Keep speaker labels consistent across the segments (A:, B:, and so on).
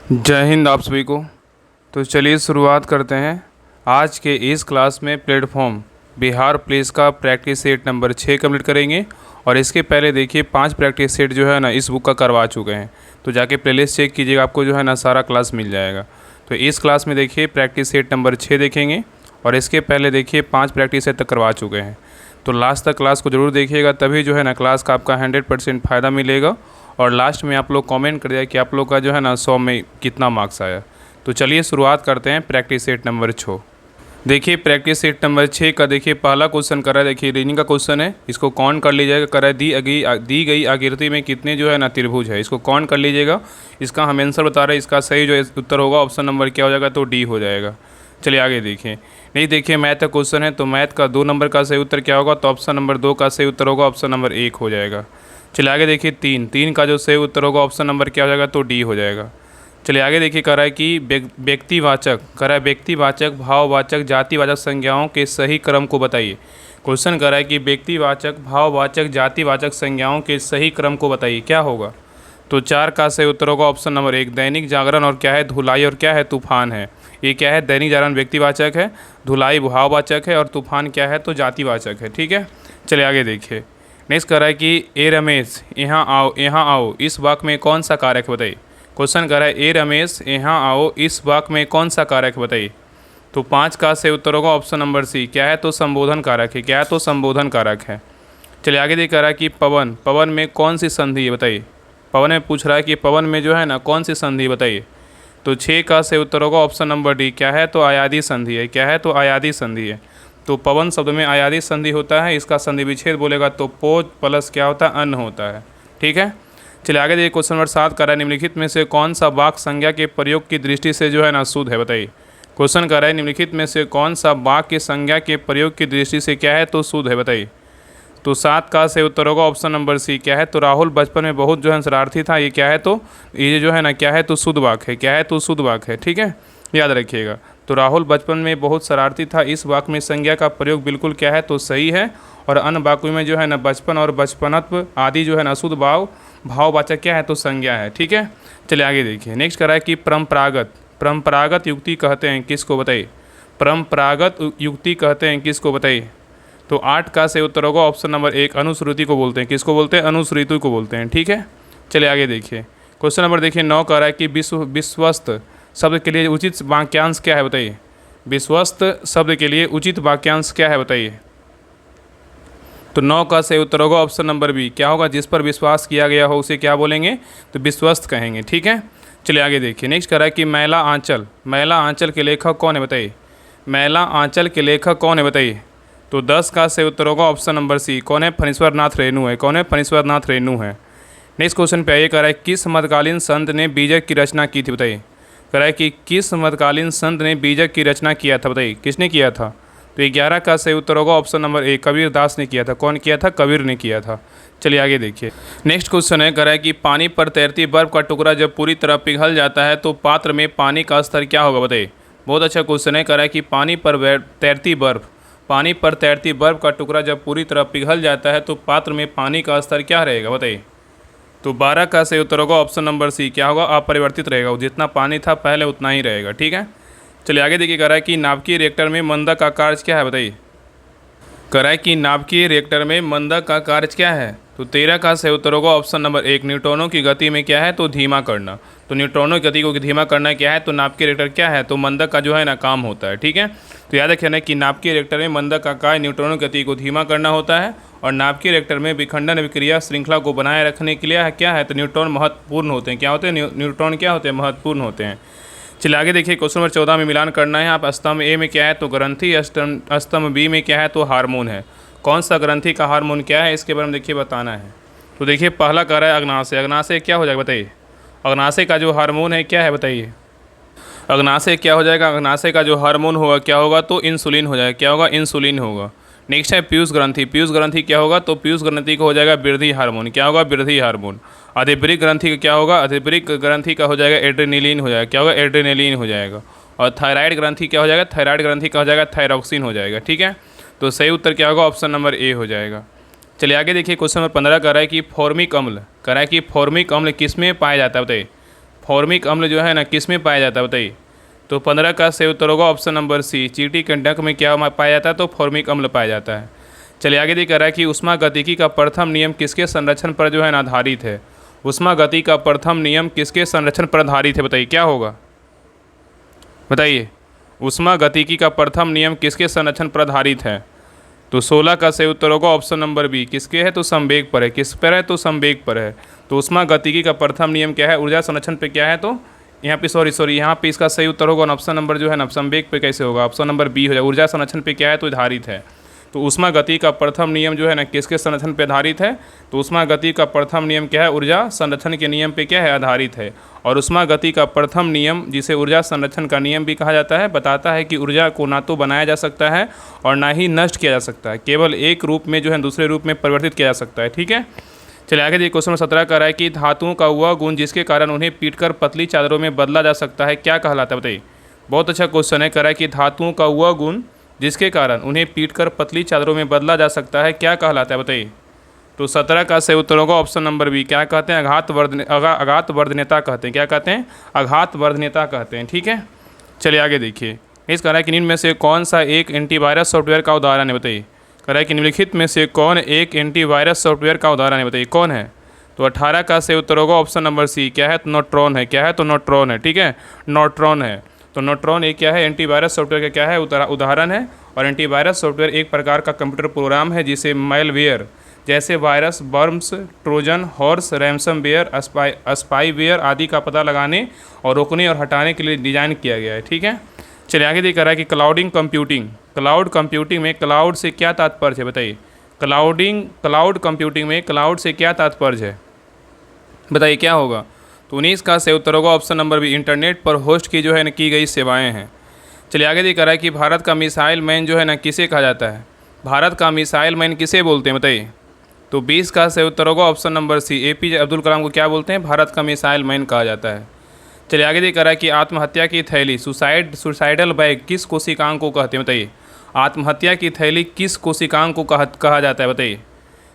A: जय हिंद आप सभी को। तो चलिए शुरुआत करते हैं आज के इस क्लास में। प्लेटफॉर्म बिहार पुलिस का प्रैक्टिस सेट नंबर 6 कंप्लीट करेंगे। और इसके पहले देखिए 5 प्रैक्टिस सेट जो है ना इस बुक का करवा चुके हैं, तो जाके प्लेलिस्ट चेक कीजिएगा, आपको जो है ना सारा क्लास मिल जाएगा। तो इस क्लास में देखिए प्रैक्टिस सेट नंबर 6 देखेंगे और इसके पहले देखिए 5 प्रैक्टिस सेट तक करवा चुके हैं। तो लास्ट तक क्लास को ज़रूर देखिएगा, तभी जो है ना क्लास का आपका 100% फ़ायदा मिलेगा। और लास्ट में आप लोग कमेंट कर दिया कि आप लोग का जो है ना 100 में कितना मार्क्स आया। तो चलिए शुरुआत करते हैं प्रैक्टिस सेट नंबर 6। देखिए प्रैक्टिस सेट नंबर 6 का देखिए पहला क्वेश्चन कर रहा है। देखिए रीजनिंग का क्वेश्चन है, इसको कौन कर लीजिएगा। कर रहा है दी गई आकृति में कितने जो है ना त्रिभुज है, इसको कौन कर लीजिएगा। इसका हम आंसर बता रहे हैं, इसका सही जो उत्तर होगा ऑप्शन नंबर क्या हो जाएगा, तो डी हो जाएगा। चलिए आगे देखिए। नहीं देखिए मैथ का क्वेश्चन है, तो मैथ का 2 नंबर का सही उत्तर क्या होगा, तो ऑप्शन नंबर 2 का सही उत्तर होगा, ऑप्शन नंबर 1 हो जाएगा। चलिए आगे देखिए तीन का जो सही उत्तर होगा ऑप्शन नंबर क्या हो जाएगा, तो डी हो जाएगा। चलिए आगे देखिए कह रहा है कि व्यक्तिवाचक, कह रहा है व्यक्तिवाचक, भाववाचक, जातिवाचक संज्ञाओं के सही क्रम को बताइए। क्वेश्चन कह रहा है कि व्यक्तिवाचक, भाववाचक, जातिवाचक संज्ञाओं के सही क्रम को बताइए, क्या होगा। तो 4 का सही उत्तर होगा ऑप्शन नंबर 1 दैनिक जागरण, और क्या है धुलाई, और क्या है तूफान है। ये क्या है, दैनिक जागरण व्यक्तिवाचक है, धुलाई भाववाचक है, और तूफान क्या है, तो जातिवाचक है। ठीक है, चलिए आगे देखिए। नेक्स्ट कह रहा है कि ए रमेश यहाँ आओ, यहाँ आओ, इस वाक्य में कौन सा कारक बताइए। क्वेश्चन कह रहा है ए रमेश यहाँ आओ, इस वाक्य में कौन सा कारक बताइए। तो 5 का सही उत्तर होगा ऑप्शन नंबर सी, क्या है, तो संबोधन कारक है। क्या है, तो संबोधन कारक है। चलिए आगे देख रहा है कि पवन, पवन में कौन सी संधि है बताइए। पवन में पूछ रहा है कि पवन में जो है ना कौन सी संधि बताइए। तो 6 का सही उत्तर होगा ऑप्शन नंबर डी, क्या है, तो आयादी संधि है। क्या है, तो आयादी संधि है। तो पवन शब्द में आयादी संधि होता है, इसका संधि विच्छेद बोलेगा तो पोज प्लस क्या होता है, अन्न होता है। ठीक है, चलिए आगे देखिए क्वेश्चन नंबर 7 कर रहा है निम्नलिखित में से कौन सा वाक्य संज्ञा के प्रयोग की दृष्टि से जो है ना शुद्ध है बताइए। क्वेश्चन कर रहा है निम्नलिखित में से कौन सा वाक्य के संज्ञा के प्रयोग की दृष्टि से क्या है, तो शुद्ध है बताइए। तो 7 का सही उत्तर होगा ऑप्शन नंबर सी, क्या है, तो राहुल बचपन में बहुत जो है शरारती था। ये क्या है, तो ये जो है ना क्या है, तो शुद्ध वाक्य है। क्या है, तो शुद्ध वाक्य है। ठीक है, याद रखिएगा। तो राहुल बचपन में बहुत शरारती था, इस वाक्य में संज्ञा का प्रयोग बिल्कुल क्या है, तो सही है। और अन्य वाक्यों में जो है ना बचपन और बचपनत्व आदि जो है ना शुद्ध भाववाचक क्या है, तो संज्ञा है। ठीक है, चलिए आगे देखिए। नेक्स्ट करा है कि परंपरागत युक्ति कहते हैं किसको बताइए। परंपरागत युक्ति कहते हैं किसको बताइए। तो 8 का सही उत्तर होगा ऑप्शन नंबर 1 अनुश्रुति को बोलते हैं। किसको बोलते हैं, अनुश्रुति को बोलते हैं। ठीक है, चलिए आगे देखिए। क्वेश्चन नंबर देखिए 9 कह रहा है कि विश्वस्त शब्द के लिए उचित वाक्यांश क्या है बताइए। विश्वस्त शब्द के लिए उचित वाक्यांश क्या है बताइए। तो 9 का सही उत्तर होगा ऑप्शन नंबर बी, क्या होगा, जिस पर विश्वास किया गया हो उसे क्या बोलेंगे, तो विश्वस्त कहेंगे। ठीक है, चलिए आगे देखिए। नेक्स्ट कह रहा है कि मैला आंचल के लेखक कौन है बताइए। मैला आंचल के लेखक कौन है बताइए। तो 10 का सही उत्तर होगा ऑप्शन नंबर सी, कौन है, फणीश्वर नाथ रेणु है। कौन है, फणीश्वर नाथ रेणु है। नेक्स्ट क्वेश्चन पे आइए, कह रहा है किस मध्यकालीन संत ने बीजक की रचना की थी बताइए। कह रहा है कि किस मध्यकालीन संत ने बीजक की रचना किया था बताइए, किसने किया था। तो 11 का सही उत्तर होगा ऑप्शन नंबर 1 कबीर दास ने किया था। कौन किया था, कबीर ने किया था। चलिए आगे देखिए। नेक्स्ट क्वेश्चन है, कह रहा है कि पानी पर तैरती बर्फ का टुकड़ा जब पूरी तरह पिघल जाता है तो पात्र में पानी का स्तर क्या होगा बताइए। बहुत अच्छा क्वेश्चन है। कह रहा है कि पानी पर तैरती बर्फ का टुकड़ा जब पूरी तरह पिघल जाता है तो पात्र में पानी का स्तर क्या रहेगा बताइए। तो 12 का सही उत्तर होगा ऑप्शन नंबर सी, क्या होगा, अपरिवर्तित रहेगा। जितना पानी था पहले उतना ही रहेगा। ठीक है, चलिए आगे देखिए। कह रहा है कि नाभिकीय रिएक्टर में मंदक का कार्य क्या है बताइए। कह रहा है कि नाभिकीय रिएक्टर में मंदक का कार्य क्या है। तो 13 का सही उत्तर होगा ऑप्शन नंबर 1 न्यूट्रॉनों की गति में क्या है, तो धीमा करना। तो न्यूट्रॉनों की गति को धीमा करना क्या है, तो नाभिकीय रिएक्टर क्या है, तो मंदक का जो है ना काम होता है। ठीक है, तो याद रखना कि नाभिकीय रिएक्टर में मंदक का कार्य न्यूट्रॉनों की गति को धीमा करना होता है। और नाभिकीय रिएक्टर में विखंडन विक्रिया श्रृंखला को बनाए रखने के लिए क्या है, तो न्यूट्रॉन महत्वपूर्ण होते हैं। क्या होते हैं, न्यूट्रॉन क्या होते हैं, महत्वपूर्ण होते हैं। चलिए आगे देखिए। क्वेश्चन नंबर 14 में मिलान करना है। आप स्तंभ ए में क्या है, तो ग्रंथि, स्तंभ बी में क्या है, तो हार्मोन है। कौन सा ग्रंथि का हार्मोन क्या है, इसके बारे में देखिए बताना है। तो देखिए पहला कह रहा है अग्नाशय। अग्नाशय क्या हो जाएगा बताइए। अग्नाशय का जो हार्मोन है क्या है बताइए। अग्नाशय क्या हो जाएगा, अग्नाशय का जो हार्मोन होगा क्या होगा, तो इंसुलिन हो जाएगा। क्या होगा, इंसुलिन होगा। नेक्स्ट है पीयूष ग्रंथि। पीयूष ग्रंथि क्या होगा, तो पीयूष ग्रंथि का हो जाएगा वृद्धि हार्मोन। क्या होगा, वृद्धि हार्मोन। अधिवृक्क ग्रंथि का क्या होगा, अधिवृक्क ग्रंथि का हो जाएगा एड्रेनलिन हो जाएगा। क्या होगा, एड्रेनलिन हो जाएगा। और थायराइड ग्रंथि क्या हो जाएगा, थायराइड ग्रंथि का हो जाएगा थायरॉक्सिन हो जाएगा। ठीक है, तो सही उत्तर क्या होगा, ऑप्शन नंबर ए हो जाएगा। चलिए आगे देखिए। क्वेश्चन नंबर 15 कह रहा है कि फॉर्मिक अम्ल, कह रहा है कि फॉर्मिक अम्ल किस में पाया जाता है बताइए। फॉर्मिक अम्ल जो है ना किस में पाया जाता है बताइए। तो 15 का सही उत्तर होगा ऑप्शन नंबर सी, चींटी के डंक में क्या पाया जाता है, तो फॉर्मिक अम्ल पाया जाता है। चलिए आगे दिख रहा है कि ऊष्मागतिकी का प्रथम नियम किसके संरक्षण पर जो है ना आधारित है। ऊष्मागति का प्रथम नियम किसके संरक्षण पर आधारित है बताइए, क्या होगा बताइए। ऊष्मागतिकी का प्रथम नियम किसके संरक्षण पर आधारित है। तो 16 का सही उत्तर होगा ऑप्शन नंबर बी, किसके है, तो संवेग पर है। किस पर है, तो संवेग पर है। तो ऊष्मागतिकी का प्रथम नियम क्या है, ऊर्जा संरक्षण पे क्या है, तो यहाँ पे सॉरी यहाँ पे इसका सही उत्तर होगा ऑप्शन नंबर जो है ना संवेग पे कैसे होगा, ऑप्शन नंबर बी हो जाएगा। ऊर्जा संरक्षण पे क्या है, तो आधारित है। तो ऊष्मागति का प्रथम नियम जो है ना किसके संरक्षण पे आधारित है। तो ऊष्मागति का प्रथम नियम क्या है, ऊर्जा संरक्षण के नियम पे क्या है, आधारित है। और ऊष्मागति का प्रथम नियम, जिसे ऊर्जा संरक्षण का नियम भी कहा जाता है, बताता है कि ऊर्जा को ना तो बनाया जा सकता है और ना ही नष्ट किया जा सकता है, केवल एक रूप में जो है दूसरे रूप में परिवर्तित किया जा सकता है। ठीक है, चलिए आगे देखिए क्वेश्चन नंबर 17 का रहा है कि धातुओं का वह गुण जिसके कारण उन्हें पीटकर पतली चादरों में बदला जा सकता है, क्या कहलाता है बताइए। बहुत अच्छा क्वेश्चन है, कह रहा है कि धातुओं का वह गुण जिसके कारण उन्हें पीटकर पतली चादरों में बदला जा सकता है, क्या कहलाता है बताइए। तो 17 का सही उत्तर होगा ऑप्शन नंबर बी, क्या कहते हैं, आघात वर्धनेता कहते हैं। क्या कहते हैं, आघात वर्धनेता कहते हैं। ठीक है, चलिए आगे देखिए। इस कह रहा है कि निम्न में से कौन सा एक एंटीवायरस सॉफ्टवेयर का उदाहरण है बताइए। कह रहा है कि निम्नलिखित में से कौन एक एंटीवायरस सॉफ्टवेयर का उदाहरण है बताइए, कौन है। तो 18 का सही उत्तर होगा ऑप्शन नंबर सी, क्या है, तो नोट्रॉन है। क्या है, तो नोट्रॉन है। ठीक है, नोट्रॉन है। तो नोट्रॉन एक क्या है, एंटीवायरस सॉफ्टवेयर का क्या है, उदाहरण है। और एंटीवायरस सॉफ्टवेयर एक प्रकार का कंप्यूटर प्रोग्राम है जिसे मैलवेयर जैसे virus, worms, Trojan horse, ransomware, spyware आदि का पता लगाने और रोकने और हटाने के लिए डिज़ाइन किया गया है। ठीक है, चलिए आगे देख रहा है कि क्लाउड कंप्यूटिंग में क्लाउड से क्या तात्पर्य है बताइए। क्लाउड कंप्यूटिंग में क्लाउड से क्या तात्पर्य है बताइए, क्या होगा। तो 19 का सही उत्तर होगा ऑप्शन नंबर बी, इंटरनेट पर होस्ट की जो है ना की गई सेवाएं हैं। चलिए आगे देख रहा है कि भारत का मिसाइल मैन जो है ना किसे कहा जाता है। भारत का मिसाइल मैन किसे बोलते हैं बताइए। तो 20 का सही उत्तर होगा option number C, APJ Abdul Kalam को क्या बोलते हैं, भारत का मिसाइल मैन कहा जाता है। चलिए आगे देख रहा है कि आत्महत्या की थैली सुसाइडल बैग किस कोशिकांग को कहते हैं बताइए। आत्महत्या की थैली किस कोशिकांग को कहा जाता है बताइए।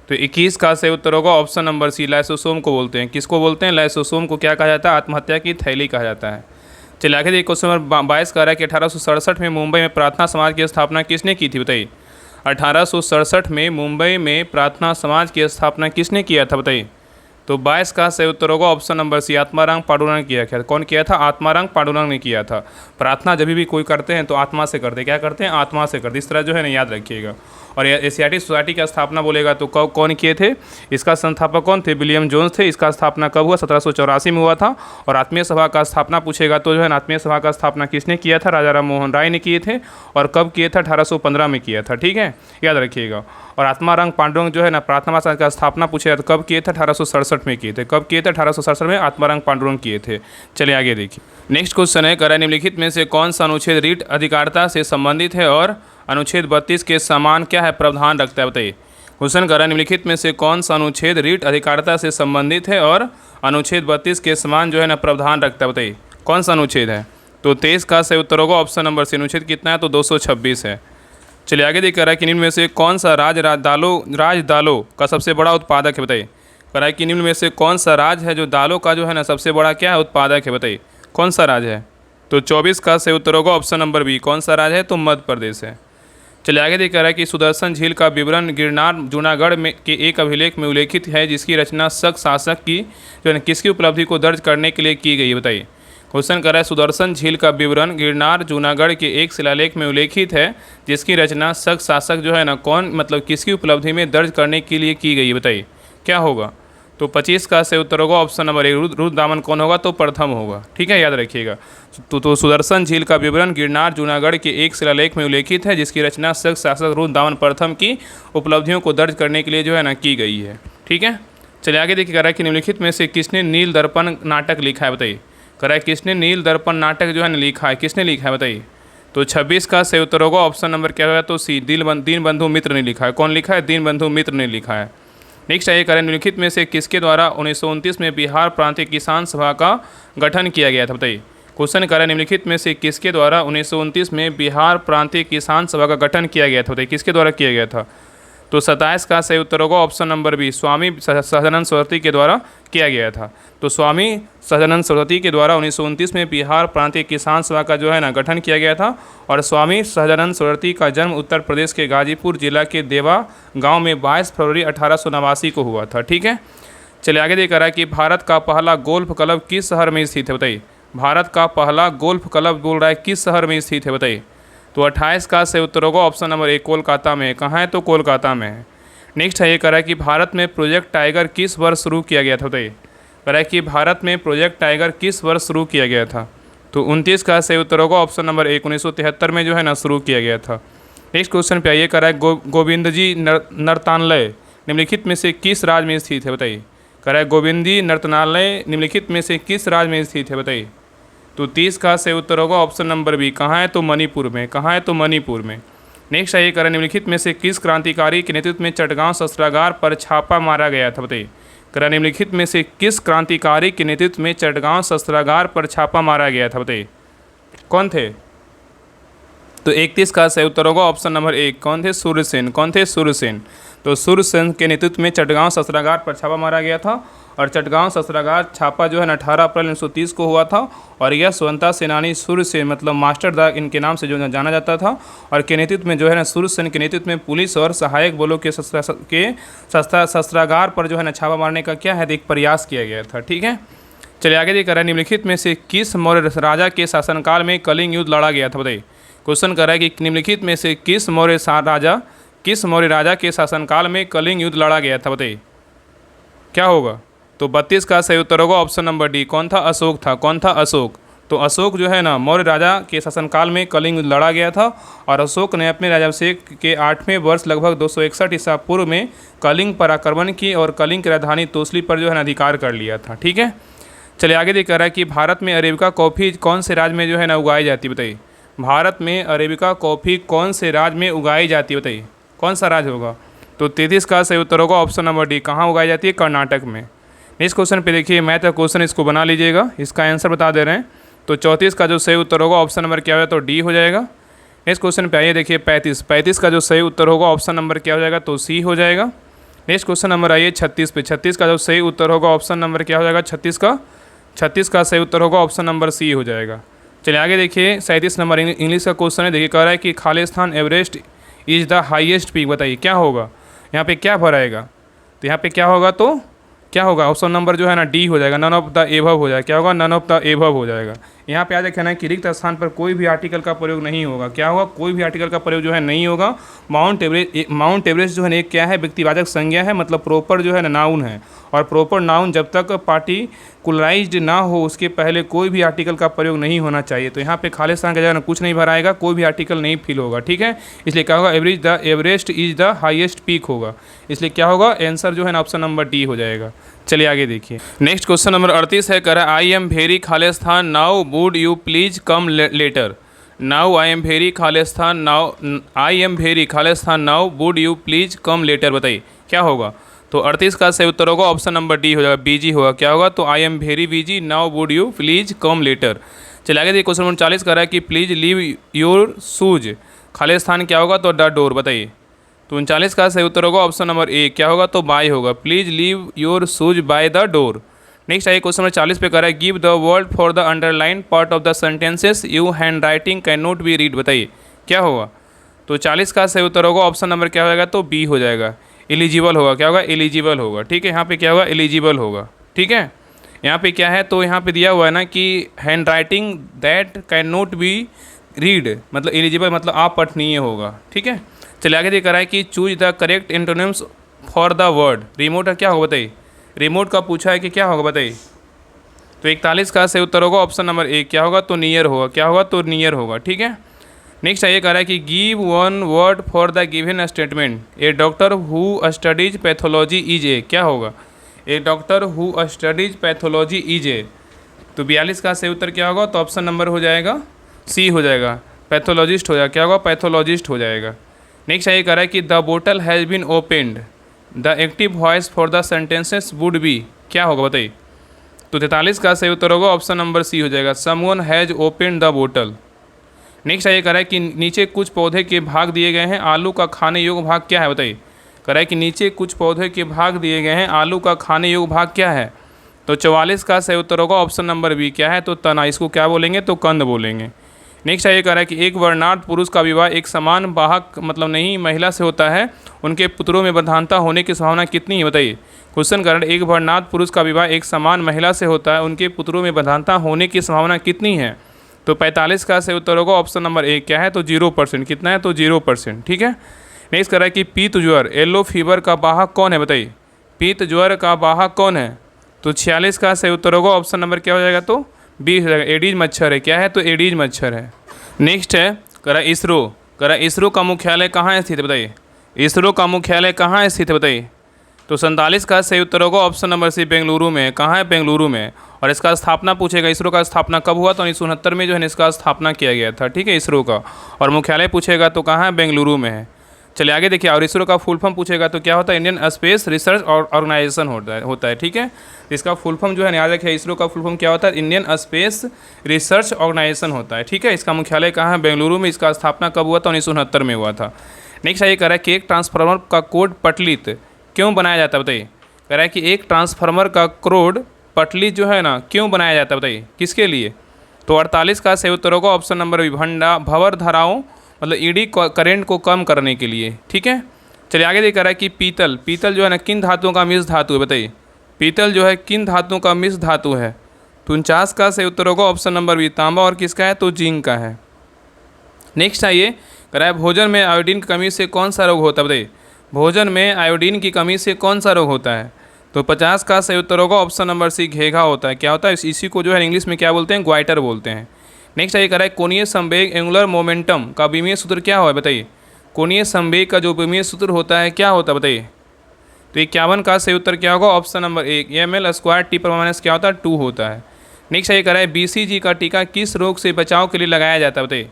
A: तो 21 का सही उत्तर होगा ऑप्शन नंबर सी, लाइसोसोम को बोलते हैं। किसको बोलते हैं, लाइसोसोम को क्या कहा जाता है, आत्महत्या की थैली कहा जाता है। चलिए आगे देखिए क्वेश्चन नंबर 22 का रहा है कि 1867 में मुंबई में प्रार्थना समाज की स्थापना किसने की थी बताइए। 1867 में मुंबई में प्रार्थना समाज की स्थापना किसने किया था बताइए। तो 22 का सही उत्तर होगा option number C, Atmaram Pandurang किया था। कौन किया था, आत्माराम पांडुरंग ने किया था। प्रार्थना जब भी कोई करते हैं तो आत्मा से करते, क्या करते हैं, आत्मा से करते। इस तरह जो है ना याद रखिएगा। और एशियाटिक सोसाइटी की स्थापना बोलेगा तो कब कौन किए थे, इसका संस्थापक कौन थे, विलियम जोन्स थे। इसका स्थापना कब हुआ, 1784 में हुआ था। और आत्मीय सभा का स्थापना पूछेगा तो जो है ना आत्मीय सभा का स्थापना किसने किया था, राजा राम मोहन राय ने किए थे। और कब किए थे, 1815 में किया था। ठीक है, याद रखिएगा। और आत्माराम पांडुरंग जो है ना प्रार्थना समाज का स्थापना पूछेगा तो कब किए थे, 1867 में किए थे। कब किए थे, 1867 में आत्माराम पांडुरंग किए थे। चलिए आगे देखिए नेक्स्ट क्वेश्चन है, कह निम्नलिखित में से कौन सा अनुच्छेद रीट अधिकारिता से संबंधित है और अनुच्छेद 32 के समान क्या है प्रावधान रखता है बताइए। क्वेश्चन कह रहा है निम्नलिखित में से कौन सा अनुच्छेद रीट अधिकारिता से संबंधित है और अनुच्छेद 32 के समान जो है ना प्रावधान रखता है बताइए, कौन सा अनुच्छेद है। तो 23 का सही उत्तर होगा ऑप्शन नंबर सी, अनुच्छेद कितना है, तो 226 है। चलिए आगे देख रहा है कि निम्न में से कौन सा राज दालों का सबसे बड़ा उत्पादक है बताइए। कह रहा है कि निम्न में से कौन सा राज्य है जो दालों का जो है ना सबसे बड़ा क्या है, उत्पादक है बताइए, कौन सा राज्य है। तो 24 का सही उत्तर होगा ऑप्शन नंबर बी, कौन सा राज्य है, तो मध्य प्रदेश है। चलिए आगे देख रहा है कि सुदर्शन झील का विवरण गिरनार जूनागढ़ में के एक अभिलेख में उल्लेखित है जिसकी रचना शक शासक की जो है किसकी उपलब्धि को दर्ज करने के लिए की गई है बताइए। क्वेश्चन कर रहा है सुदर्शन झील का विवरण गिरनार जूनागढ़ के एक शिलालेख में उल्लेखित है जिसकी रचना शक शासक जो है ना कौन मतलब किसकी उपलब्धि में दर्ज करने के लिए की गई है बताइए, क्या होगा। तो 25 का सही उत्तर होगा ऑप्शन नंबर ए, रुद्रदामन कौन होगा, तो प्रथम होगा। ठीक है, याद रखिएगा। तो सुदर्शन झील का विवरण गिरनार जूनागढ़ के एक शिलालेख में उल्लेखित है जिसकी रचना शक शासक रुद्रदामन प्रथम की उपलब्धियों को दर्ज करने के लिए जो है ना की गई है। ठीक है, चलिए आगे देखिए, कह रहा है कि निम्नलिखित में से किसने नील दर्पण नाटक लिखा है बताइए। कह रहा है किसने नील दर्पण नाटक जो है ना लिखा है, किसने लिखा है बताइए। तो 26 का सही उत्तर होगा ऑप्शन नंबर क्या होगा, तो सी, दीनबंधु मित्र ने लिखा है। कौन लिखा है, दीनबंधु मित्र ने लिखा है। नेक्स्ट है, करें निम्नलिखित में से किसके द्वारा 1929 में बिहार प्रांतीय किसान सभा का गठन किया गया था बताइए। क्वेश्चन करें निम्नलिखित में से किसके द्वारा 1929 में बिहार प्रांतीय किसान सभा का गठन किया गया था बताइए, किसके द्वारा किया गया था। तो 27 का सही उत्तर होगा ऑप्शन नंबर बी, स्वामी सदानंद सरस्वती के द्वारा किया गया था। तो स्वामी सदानंद सरस्वती के द्वारा 1929 में बिहार प्रांतीय किसान सभा का जो है ना गठन किया गया था। और स्वामी सदानंद सरस्वती का जन्म उत्तर प्रदेश के गाजीपुर जिला के देवा गांव में 22 फरवरी 1889 को हुआ था। ठीक है, चलिए आगे देख रहा है कि भारत का पहला गोल्फ क्लब किस शहर में स्थित है, बताइए। भारत का पहला गोल्फ क्लब बोल रहा है किस शहर में स्थित है, बताइए। तो 28 का सही उत्तर होगा ऑप्शन नंबर ए, कोलकाता में। कहाँ है, तो कोलकाता में है। नेक्स्ट है ये कह रहा है कि भारत में प्रोजेक्ट टाइगर किस वर्ष शुरू किया गया था, बताइए। कह रहा है कि भारत में प्रोजेक्ट टाइगर किस वर्ष शुरू किया गया था। तो 29 का सही उत्तर होगा ऑप्शन नंबर ए, 1973 में जो है ना शुरू किया गया था। नेक्स्ट क्वेश्चन पे आइए, कह रहा है गोविंदजी नर्तनालय निम्नलिखित में से किस राज्य में स्थित है, बताइए। कह रहा है गोविंदी नर्तनालय निम्नलिखित में से किस राज्य में स्थित है, बताइए। तो 30 का सही उत्तर होगा ऑप्शन नंबर बी, कहाँ है, तो मणिपुर में। कहाँ है, तो मणिपुर में। नेक्स्ट है ये कह रहा है निम्नलिखित में से किस क्रांतिकारी के नेतृत्व में चटगांव शस्त्रागार पर छापा मारा गया था, बताइए। कह रहा है निम्नलिखित में से किस क्रांतिकारी के नेतृत्व में चटगांव शस्त्रागार पर छापा मारा गया था, बताइए। कौन थे, तो 31 का सही उत्तर होगा ऑप्शन नंबर ए, कौन थे, सूर्यसेन। कौन थे, सूर्यसेन। तो सूर्यसेन के नेतृत्व में चटगांव शस्त्रागार पर छापा मारा गया था। और चटगांव शस्त्रागार छापा जो है ना 18 अप्रैल 1930 को हुआ था। और यह स्वतंत्रता सेनानी सूर्यसेन मतलब मास्टर दा इनके नाम से जो जाना जाता था। और के नेतृत्व में जो है ना सूर्यसेन के नेतृत्व में पुलिस और सहायक बलों के शस्त्रागार पर जो है ना छापा मारने का क्या है, एक प्रयास किया गया था। ठीक है, चलिए आगे देख रहा है निम्नलिखित में से किस मौर्य राजा के शासनकाल में कलिंग युद्ध लड़ा गया था, बताइए। क्वेश्चन कर रहा है कि निम्नलिखित में से किस मौर्य राजा के शासनकाल में कलिंग युद्ध लड़ा गया था, बताइए। क्या होगा, तो 32 का सही उत्तर होगा ऑप्शन नंबर डी, कौन था, अशोक था। कौन था, अशोक। तो अशोक जो है ना मौर्य राजा के शासनकाल में कलिंग युद्ध लड़ा गया था। और अशोक ने अपने राजाभिषेक के 8वें वर्ष लगभग 261 ईसा पूर्व में कलिंग पर आक्रमण की और कलिंग की राजधानी तोसली पर जो है ना अधिकार कर लिया था। ठीक है, चलिए आगे देख रहा है कि भारत में अरेबिका कॉफ़ी कौन से राज्य में जो है ना उगाई जाती है, बताइए। भारत में अरेबिका कॉफ़ी कौन से राज्य में उगाई जाती है, बताइए। कौन सा राज्य होगा, तो 33 का सही उत्तर होगा ऑप्शन नंबर डी, कहाँ उगाई जाती है, कर्नाटक में। नेक्स्ट क्वेश्चन पे देखिए, मैथ का क्वेश्चन, इसको बना लीजिएगा, इसका आंसर बता दे रहे हैं। तो 34 का जो सही उत्तर होगा ऑप्शन नंबर क्या होगा, तो डी हो जाएगा। नेक्स्ट क्वेश्चन पे आइए, देखिए 35 का जो सही उत्तर होगा ऑप्शन नंबर क्या हो जाएगा, तो सी हो जाएगा। नेक्स्ट क्वेश्चन नंबर आइए 36 पे, 36 का जो सही उत्तर होगा ऑप्शन नंबर क्या हो जाएगा, 36 का सही उत्तर होगा ऑप्शन नंबर सी हो जाएगा। चलिए आगे देखिए 37 नंबर इंग्लिश का क्वेश्चन है। देखिए कह रहा है कि Khalistan Everest is the highest peak, बताइए क्या होगा, यहाँ पे क्या भराएगा। तो यहाँ पे क्या होगा, तो क्या होगा, ऑप्शन नंबर जो है ना डी हो जाएगा, नन ऑफ द एभव हो जाएगा। क्या होगा, नन ऑफ द एभव हो जाएगा। यहाँ पे आज कहना है कि रिक्त स्थान पर कोई भी आर्टिकल का प्रयोग नहीं होगा। क्या होगा, कोई भी आर्टिकल का प्रयोग जो है नहीं होगा। माउंट एवरेस्ट जो है एक क्या है, व्यक्तिवाचक संज्ञा है, मतलब प्रॉपर जो है ना नाउन है। और प्रॉपर नाउन जब तक पार्टिकुलराइज्ड ना हो उसके पहले कोई भी आर्टिकल का प्रयोग नहीं होना चाहिए। तो यहाँ पे खालिस्तान का जगह कुछ नहीं भराएगा, कोई भी आर्टिकल नहीं फिल होगा। ठीक है, इसलिए क्या होगा, Everest is the highest peak होगा। इसलिए क्या होगा, आंसर जो है ना ऑप्शन नंबर डी हो जाएगा। चलिए आगे देखिए, नेक्स्ट क्वेश्चन नंबर 38 है, कह रहा है I am very Khalistan now would you please come later. Now I am very Khalistan now would you please come later, बताइए क्या होगा। तो 38 का सही उत्तर होगा ऑप्शन नंबर डी हो जाएगा, बीजी होगा। क्या होगा, तो I am very busy now would you please come later. चलिए आगे देखिए क्वेश्चन नंबर 40 कर रहा है कि please leave your shoes, Khalistan क्या होगा, तो द डोर, बताइए। तो 39 का सही उत्तर होगा ऑप्शन नंबर ए, क्या होगा, तो बाय होगा। Please leave your shoes by the door. Next आइए क्वेश्चन नंबर 40 पे कर रहा है give the word for the underline part of the sentences you hand writing can not be read, बताइए क्या होगा। तो 40 का सही उत्तर होगा ऑप्शन नंबर क्या हो जाएगा, तो बी हो जाएगा, एलिजिबल होगा। क्या होगा, एलिजिबल होगा। ठीक है, यहाँ पे क्या होगा, एलिजिबल होगा। ठीक है, यहाँ पे क्या है, तो यहाँ पे दिया हुआ है ना कि hand writing that can not be read, मतलब एलिजिबल मतलब आप पठनीय होगा। ठीक है, चलिए आगे दिखा रहा है कि choose the correct antonyms for the word remote, क्या होगा बताइए। रिमोट का पूछा है कि क्या होगा बताइए। तो 41 का सही उत्तर होगा ऑप्शन नंबर ए, क्या होगा, तो नियर होगा। क्या होगा, तो नियर होगा। ठीक है, नेक्स्ट ये कह रहा है कि give one word for the given statement a doctor who studies pathology is a, क्या होगा, a doctor who studies pathology is a. तो 42 का सही उत्तर क्या होगा, तो ऑप्शन नंबर हो जाएगा सी हो जाएगा, पैथोलॉजिस्ट हो जाएगा। क्या होगा, पैथोलॉजिस्ट हो जाएगा। नेक्स्ट ये कह रहा है कि the bottle has been opened the active voice for the sentences would be, क्या होगा बताइए। तो 43 का सही उत्तर होगा ऑप्शन नंबर सी हो जाएगा, someone has opened the bottle. Next ये कह रहा है कि नीचे कुछ पौधे के भाग दिए गए हैं, आलू का खाने योग्य भाग क्या है बताइए। कह रहा है कि नीचे कुछ पौधे के भाग दिए गए हैं, आलू का खाने योग्य भाग क्या है? तो 44 का सही उत्तर होगा ऑप्शन नंबर बी, क्या है? तो तना। इसको क्या बोलेंगे? तो कंद बोलेंगे। नेक्स्ट ये कह रहा है कि एक वर्णाढ़ पुरुष का विवाह एक समान वाहक मतलब नहीं महिला से होता है, उनके पुत्रों में प्रधानता होने की संभावना कितनी है? बताइए। क्वेश्चन कर रहे हैं एक वर्णाढ़ पुरुष का विवाह एक समान महिला से होता है, उनके पुत्रों में प्रधानता होने की संभावना कितनी है? तो 45 का सही उत्तर होगा ऑप्शन नंबर ए, क्या है? तो 0%। कितना है? तो 0%। ठीक है। नेक्स्ट कर रहा है कि पीत ज्वर येलो फीवर का वाहक कौन है? बताइए। पीत ज्वर का वाहक कौन है? तो 46 का सही उत्तर होगा ऑप्शन नंबर क्या हो जाएगा? तो बी हो जाएगा, एडीज मच्छर है। क्या है? तो एडीज मच्छर है। नेक्स्ट है करा इसरो। करा इसरो का मुख्यालय कहाँ स्थित है? बताइए। इसरो का मुख्यालय कहाँ स्थित है? बताइए। तो 47 का सही उत्तर होगा ऑप्शन नंबर सी, बेंगलुरु में। कहाँ है? बेंगलुरु में। और इसका स्थापना पूछेगा, इसरो का स्थापना कब हुआ? तो 1969 में जो है इसका स्थापना किया गया था। ठीक है, इसरो का। और मुख्यालय पूछेगा तो कहाँ है? बेंगलुरु में है। चलिए आगे देखिए। और इसरो का फुल फॉर्म पूछेगा तो क्या होता है? इंडियन स्पेस रिसर्च ऑर्गेनाइजेशन होता है। ठीक है, इसका फुल फॉर्म जो है याद रखिए, इसरो का फुल फॉर्म क्या होता है? इंडियन स्पेस रिसर्च ऑर्गेनाइजेशन होता है। ठीक है, इसका मुख्यालय कहाँ है? बेंगलुरु में। इसका स्थापना कब हुआ था? 1969 में हुआ था। नेक्स्ट ये कह रहा है कि एक ट्रांसफार्मर का कोड पटलित क्यों बनाया जाता है? बताइए। कह रहा है कि एक ट्रांसफार्मर का कोड पटलित जो है ना क्यों बनाया जाता है? बताइए किसके लिए? तो 48 का सही उत्तर होगा ऑप्शन नंबर बी, भंवर धाराओं मतलब ईडी करंट को कम करने के लिए। ठीक है। चलिए आगे देख रहा है कि पीतल जो है ना किन धातुओं का मिश्र धातु है? बताइए। पीतल जो है किन धातुओं का मिश्र धातु है? तो 49 का सही उत्तर होगा ऑप्शन नंबर बी, तांबा। और किसका है? तो जिंक का है। नेक्स्ट आइए, कह रहा है भोजन में आयोडीन की कमी से कौन सा रोग होता है? बताइए। भोजन में आयोडीन की कमी से कौन सा रोग होता है? तो 50 का सही उत्तर होगा ऑप्शन नंबर सी, घेघा होता है। क्या होता है? इसी को जो है इंग्लिश में क्या बोलते हैं? ग्वाइटर बोलते हैं। नेक्स्ट ये कह रहा है कोणीय संवेग एंगुलर मोमेंटम का विमीय सूत्र क्या है? बताइए। कोणीय संवेग का जो विमीय सूत्र होता है क्या होता है? बताइए। तो 51 का सही उत्तर क्या होगा? ऑप्शन नंबर एक, ml² T क्या होता है? 2 होता है। नेक्स्ट ये कह रहा है BCG का टीका किस रोग से बचाव के लिए लगाया जाता है? बताइए।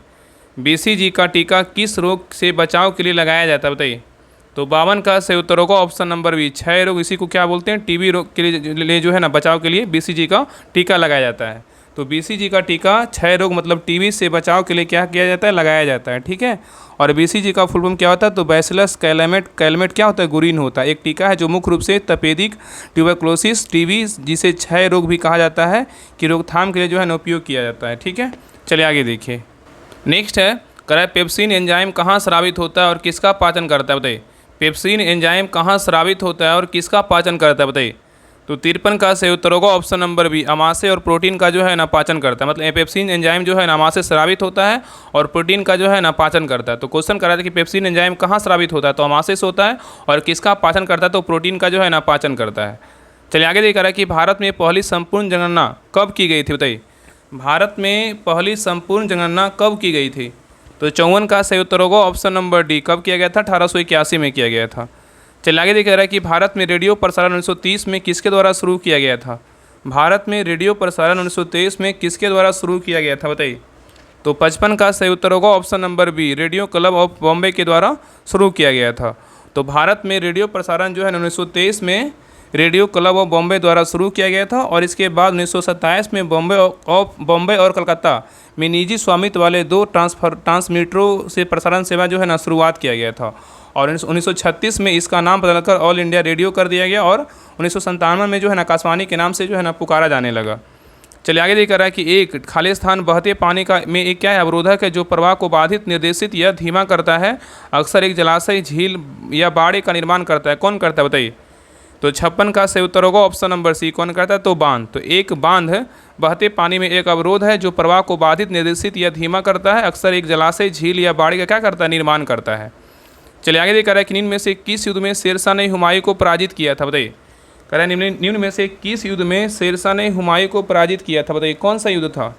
A: BCG का टीका किस रोग से बचाव के लिए लगाया जाता है? बताइए। तो 52 का सही उत्तर होगा ऑप्शन नंबर बी, क्षय रोग। इसी को क्या बोलते हैं? टीबी रोग के लिए जो है ना बचाव के लिए BCG का टीका लगाया जाता है। तो BCG का टीका क्षय रोग मतलब टीबी से बचाव के लिए क्या किया जाता है? लगाया जाता है। ठीक है। और BCG का फुल फॉर्म क्या होता है? तो बैसिलस कैलमेट क्या होता है? गुरीन होता है। एक टीका है जो मुख्य रूप से तपेदिक ट्यूबरकुलोसिस टीबी जिसे क्षय रोग भी कहा जाता है कि रोकथाम के लिए जो है ना उपयोग किया जाता है। ठीक है। चलिए आगे देखिए। नेक्स्ट है कह रहा है पेप्सिन एंजाइम कहाँ स्रावित होता है और किसका पाचन करता है? बताइए। पेप्सिन एंजाइम कहाँ स्रावित होता है और किसका पाचन करता है? बताइए। तो 53 का सही उत्तर होगा ऑप्शन नंबर बी, अमाशय और प्रोटीन का जो है ना पाचन करता है। मतलब पेप्सिन एंजाइम जो है ना अमाशय स्रावित होता है और प्रोटीन का जो है ना पाचन करता है। तो क्वेश्चन कर रहा था कि पेप्सिन एंजाइम कहाँ स्रावित होता है? तो अमाशय से होता है। और किसका पाचन करता है? तो प्रोटीन का जो है ना पाचन करता है। चलिए आगे देख रहा है कि भारत में पहली संपूर्ण जनगणना कब की गई थी? बताइए। भारत में पहली संपूर्ण जनगणना कब की गई थी? तो 54 का सही उत्तर होगा ऑप्शन नंबर डी, कब किया गया था? 1881 में किया गया था। चलिए आगे देख रहा है कि भारत में रेडियो प्रसारण 1930 में किसके द्वारा शुरू किया गया था? भारत में रेडियो प्रसारण 1923 में किसके द्वारा शुरू किया गया था? बताइए। तो 55 का सही उत्तर होगा option number B, radio club of Bombay के द्वारा शुरू किया गया था। तो भारत में रेडियो प्रसारण जो है 1923 में रेडियो क्लब ऑफ बॉम्बे द्वारा शुरू किया गया था। और इसके बाद 1927 में बॉम्बे और कलकत्ता में निजी स्वामित्व वाले 2 ट्रांसमीटरों से प्रसारण सेवा जो है ना शुरुआत किया गया था। और 1936 में इसका नाम बदलकर ऑल इंडिया रेडियो कर दिया गया। और 1997 में जो है ना आकाशवाणी के नाम से जो है ना पुकारा जाने लगा। चलिए आगे देख रहा है कि एक खाली स्थान बहते पानी का में एक क्या है? अवरोधक है जो प्रवाह को बाधित, निर्देशित या धीमा करता है। अक्सर एक जलाशय, झील या बाड़े का निर्माण करता है। कौन करता है? बताइए। तो 56 का सही उत्तर होगा ऑप्शन नंबर सी, कौन करता है? तो बांध। तो एक बांध बहते पानी में एक अवरोध है जो प्रवाह को बाधित, निर्देशित या धीमा करता है। अक्सर एक जलाशय, झील या बाड़ी का क्या करता है? निर्माण करता है। चलिए आगे देख रहा है कि निम्न में से किस युद्ध में शेरशाह ने हुमायूं को पराजित किया था? बताइए। कह रहा है निम्न में से किस युद्ध में शेरशाह ने हुमायूं को पराजित किया था? बताइए कौन सा युद्ध था?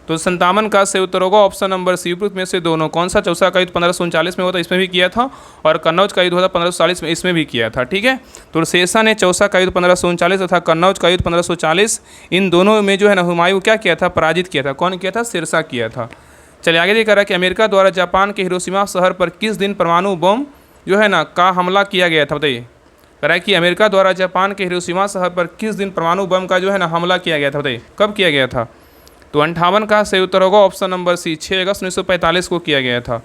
A: तो 57 का सही उत्तर होगा ऑप्शन नंबर सी, उपयुक्त में से दोनों। कौन सा? चौसा का युद्ध 1539 में हुआ था, इसमें भी किया था। और कन्नौज का युद्ध हुआ था 1540 में, इसमें भी किया था। ठीक है। तो शेरशाह ने चौसा का युद्ध 1539 तथा कन्नौज का युद्ध 1540, इन दोनों में जो है ना हुमायूं क्या किया था? पराजित किया था। कौन किया था? शेरशाह किया था। चलिए आगे देख रहा है कि अमेरिका द्वारा जापान के हिरोशिमा शहर पर किस दिन परमाणु बम जो है ना का हमला किया गया था? बताइए। कह रहा है कि अमेरिका द्वारा जापान के हिरोशिमा शहर पर किस दिन परमाणु बम का जो है ना हमला किया गया था? बताइए कब किया गया था? तो 58 का सही उत्तर होगा ऑप्शन नंबर सी, 6 अगस्त 1945 को किया गया था।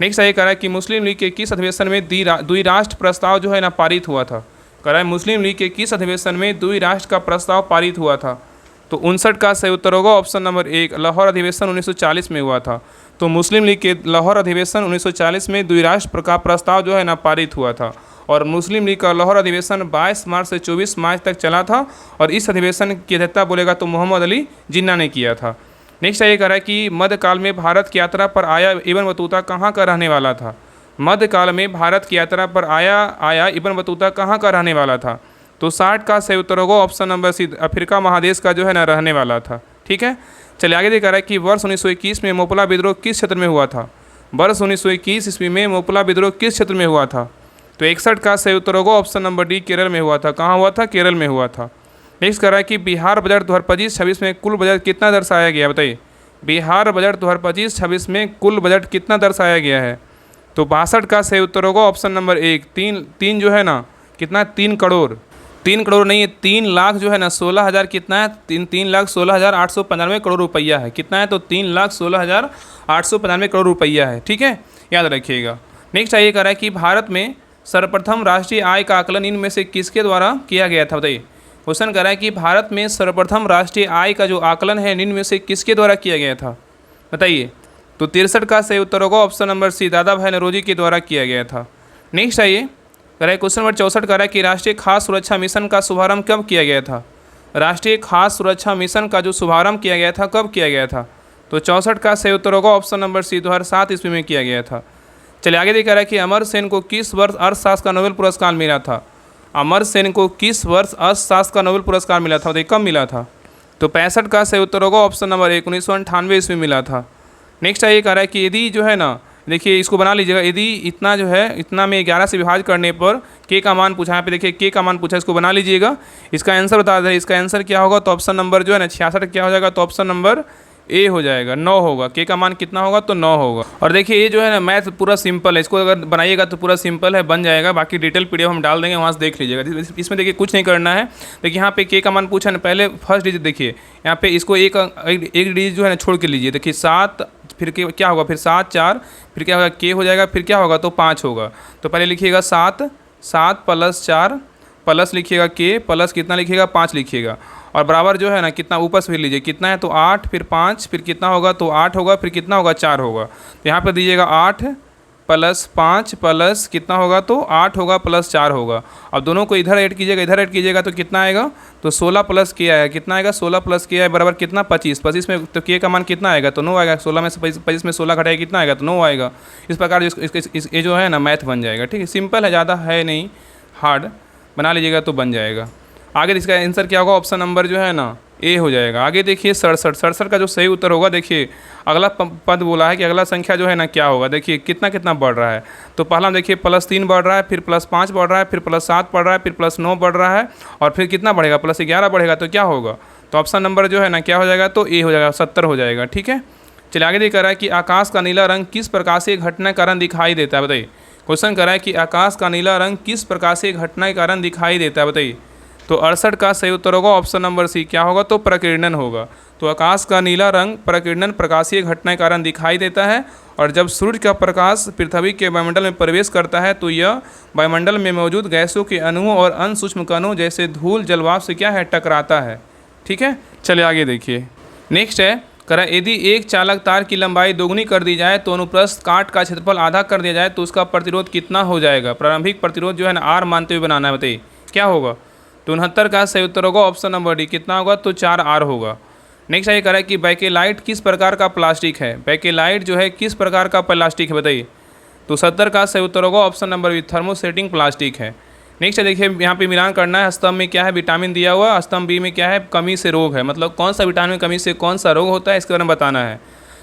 A: नेक्स्ट ये कह रहा है कि मुस्लिम लीग के किस अधिवेशन में द्विराष्ट्र प्रस्ताव जो है ना पारित हुआ था। कह रहा है मुस्लिम लीग के किस अधिवेशन में द्विराष्ट्र का प्रस्ताव पारित हुआ था। तो 59 का सही उत्तर होगा ऑप्शन नंबर 1, लाहौर अधिवेशन 1940 में हुआ था। तो मुस्लिम लीग के लाहौर अधिवेशन 1940 में द्विराष्ट्र का प्रस्ताव जो है ना पारित हुआ था। और मुस्लिम लीग का लाहौर अधिवेशन 22 मार्च से 24 मार्च तक चला था और इस अधिवेशन की अध्यक्षता बोलेगा तो मोहम्मद अली जिन्ना ने किया था। नेक्स्ट ये कह रहा है कि मध्यकाल में भारत की यात्रा पर आया इब्न बतूता कहाँ का रहने वाला था। मध्यकाल में भारत की यात्रा पर आया इब्न बतूता कहाँ का रहने वाला था। तो 60 का सही उत्तर होगा ऑप्शन नंबर सी, अफ्रीका महादेश का जो है ना रहने वाला था। ठीक है, चलिए आगे देखा रहा है कि वर्ष 1921 में मोपला विद्रोह किस क्षेत्र में हुआ था। वर्ष 1921 ईस्वी में मोपला विद्रोह किस क्षेत्र में हुआ था। तो 61 का सही उत्तर होगा ऑप्शन नंबर डी, केरल में हुआ था। कहाँ हुआ था? केरल में हुआ था। नेक्स्ट कर रहा है कि बिहार बजट 2025-26 में कुल बजट कितना दर्शाया गया, बताइए। बिहार बजट 2025-26 में कुल बजट कितना दर्शाया गया है। तो 62 का सही उत्तर होगा ऑप्शन नंबर 1, तीन जो है ना कितना, 3 करोड़, 3 करोड़ नहीं है, 3 लाख जो है ना 16,000 कितना है, 3,16,895 करोड़ रुपया है। कितना है? तो 3,16,895 करोड़ रुपया है। ठीक है, याद रखिएगा। नेक्स्ट ये कह रहा है कि भारत में सर्वप्रथम राष्ट्रीय आय का आकलन इनमें से किसके द्वारा किया गया था, बताइए। क्वेश्चन कर रहा है कि भारत में सर्वप्रथम राष्ट्रीय आय का जो आकलन है इनमें से किसके द्वारा किया गया था, बताइए। तो 63 का सही उत्तर होगा ऑप्शन नंबर सी, दादा भाई नौरोजी के द्वारा किया गया था। नेक्स्ट आइए कह रहा है क्वेश्चन नंबर 64 कह रहा है कि राष्ट्रीय खाद्य सुरक्षा मिशन का शुभारंभ कब किया गया था। राष्ट्रीय खाद्य सुरक्षा मिशन का जो शुभारंभ किया गया था कब किया गया था। तो 64 का सही उत्तर होगा ऑप्शन नंबर सी, 2007 ईस्वी में किया गया था। चलिए आगे देखा रहा है कि अमर सेन को किस वर्ष अर्थशास्त्र का नोबेल पुरस्कार मिला था। अमर सेन को किस वर्ष अर्थशास्त्र का नोबेल पुरस्कार मिला था, कब मिला था। तो 65 का सही उत्तर होगा ऑप्शन नंबर 1, 1998 ईस्वी में मिला था। नेक्स्ट ये कह रहा है कि यदि जो है ना, देखिए इसको बना लीजिएगा, यदि इतना जो है इतना में 11 से विभाजित करने पर के का मान पूछा, यहाँ पे देखिए के का मान पूछा, इसको बना लीजिएगा। इसका आंसर बता दें, इसका आंसर क्या होगा। तो ऑप्शन नंबर जो है ना 66 क्या हो जाएगा, तो ऑप्शन नंबर ए हो जाएगा, 9 होगा। के का मान कितना होगा, तो 9 होगा। और देखिए ये जो है ना मैथ पूरा सिंपल है, इसको अगर बनाइएगा तो पूरा सिंपल है, बन जाएगा। बाकी डिटेल पीडीएफ हम डाल देंगे, वहाँ से देख लीजिएगा। इसमें देखिए कुछ नहीं करना है। देखिए यहाँ पे के का मान पूछा ना, पहले फर्स्ट डिजिट देखिए यहाँ पे, इसको एक डिजिट जो है ना छोड़ के लीजिए। देखिए 7, फिर के क्या होगा, फिर 7 4, फिर क्या होगा के हो जाएगा, फिर क्या होगा तो 5 होगा। तो पहले लिखिएगा 7 प्लस 4 प्लस लिखिएगा के प्लस कितना लिखिएगा 5 लिखिएगा, और बराबर जो है ना कितना ऊपर से फिर लीजिए, कितना है तो 8, फिर 5, फिर कितना होगा तो 8 होगा, फिर कितना होगा 4 होगा। तो यहाँ पर दीजिएगा 8 प्लस 5 प्लस कितना होगा तो 8 होगा प्लस 4 होगा। अब दोनों को इधर ऐड कीजिएगा, इधर ऐड कीजिएगा तो कितना आएगा, तो 16 प्लस के आएगा, कितना आएगा 16 प्लस के आएगा बराबर कितना 25। 25 में तो के का मान कितना आएगा तो 9 आएगा। 16 में से 25 में 16 घटाएगा कितना आएगा तो 9 आएगा। इस प्रकार ये जो है ना मैथ बन जाएगा। ठीक है, सिंपल है, ज़्यादा है नहीं हार्ड, बना लीजिएगा तो बन जाएगा। आगे इसका आंसर क्या होगा, ऑप्शन नंबर जो है ना ए हो जाएगा। आगे देखिए 67 का जो सही उत्तर होगा, देखिए अगला पद बोला है कि अगला संख्या जो है ना क्या होगा। देखिए कितना कितना बढ़ रहा है, तो पहला देखिए +3 बढ़ रहा है, फिर +5 बढ़ रहा है, फिर +7 बढ़ रहा है, फिर +9 बढ़ रहा है, और फिर कितना बढ़ेगा +11 बढ़ेगा। तो क्या होगा, तो ऑप्शन नंबर जो है ना क्या हो जाएगा, तो ए हो जाएगा, 70 हो जाएगा। ठीक है, चलिए आगे देख रहा है कि आकाश का नीला रंग किस प्रकार से घटना कारण दिखाई देता है, बताइए। क्वेश्चन कर रहा है कि आकाश का नीला रंग किस प्रकार से घटना के कारण दिखाई देता है, बताइए। तो 68 का सही उत्तर होगा ऑप्शन नंबर सी, क्या होगा तो प्रकीर्णन होगा। तो आकाश का नीला रंग प्रकीर्णन प्रकाशीय घटना के कारण दिखाई देता है, और जब सूर्य का प्रकाश पृथ्वी के वायुमंडल में प्रवेश करता है तो यह वायुमंडल में मौजूद गैसों के अणुओं और अन्य सूक्ष्म कणों जैसे धूल जलवाष्प से क्या है, टकराता है। ठीक है, चलिए आगे देखिए। नेक्स्ट है करा, यदि एक चालक तार की लंबाई दोगुनी कर दी जाए तो अनुप्रस्थ काट का क्षेत्रफल आधा कर दिया जाए तो उसका प्रतिरोध कितना हो जाएगा। प्रारंभिक प्रतिरोध जो है ना आर मानते हुए बनाना है, बताइए क्या होगा। तो 69 का सही उत्तर होगा ऑप्शन नंबर डी, कितना होगा तो 4R होगा। नेक्स्ट ये कह रहा है कि बैकेलाइट किस प्रकार का प्लास्टिक है। बैकेलाइट जो है किस प्रकार का प्लास्टिक है, बताइए। तो 70 का सही उत्तर होगा option number B, thermosetting plastic है। नेक्स्ट देखिए यहाँ पे मिलान करना है, स्तंभ में क्या है विटामिन दिया हुआ, स्तंभ बी में क्या है कमी से रोग है, मतलब कौन सा विटामिन कमी से कौन सा रोग होता है इसके बारे में बताना है।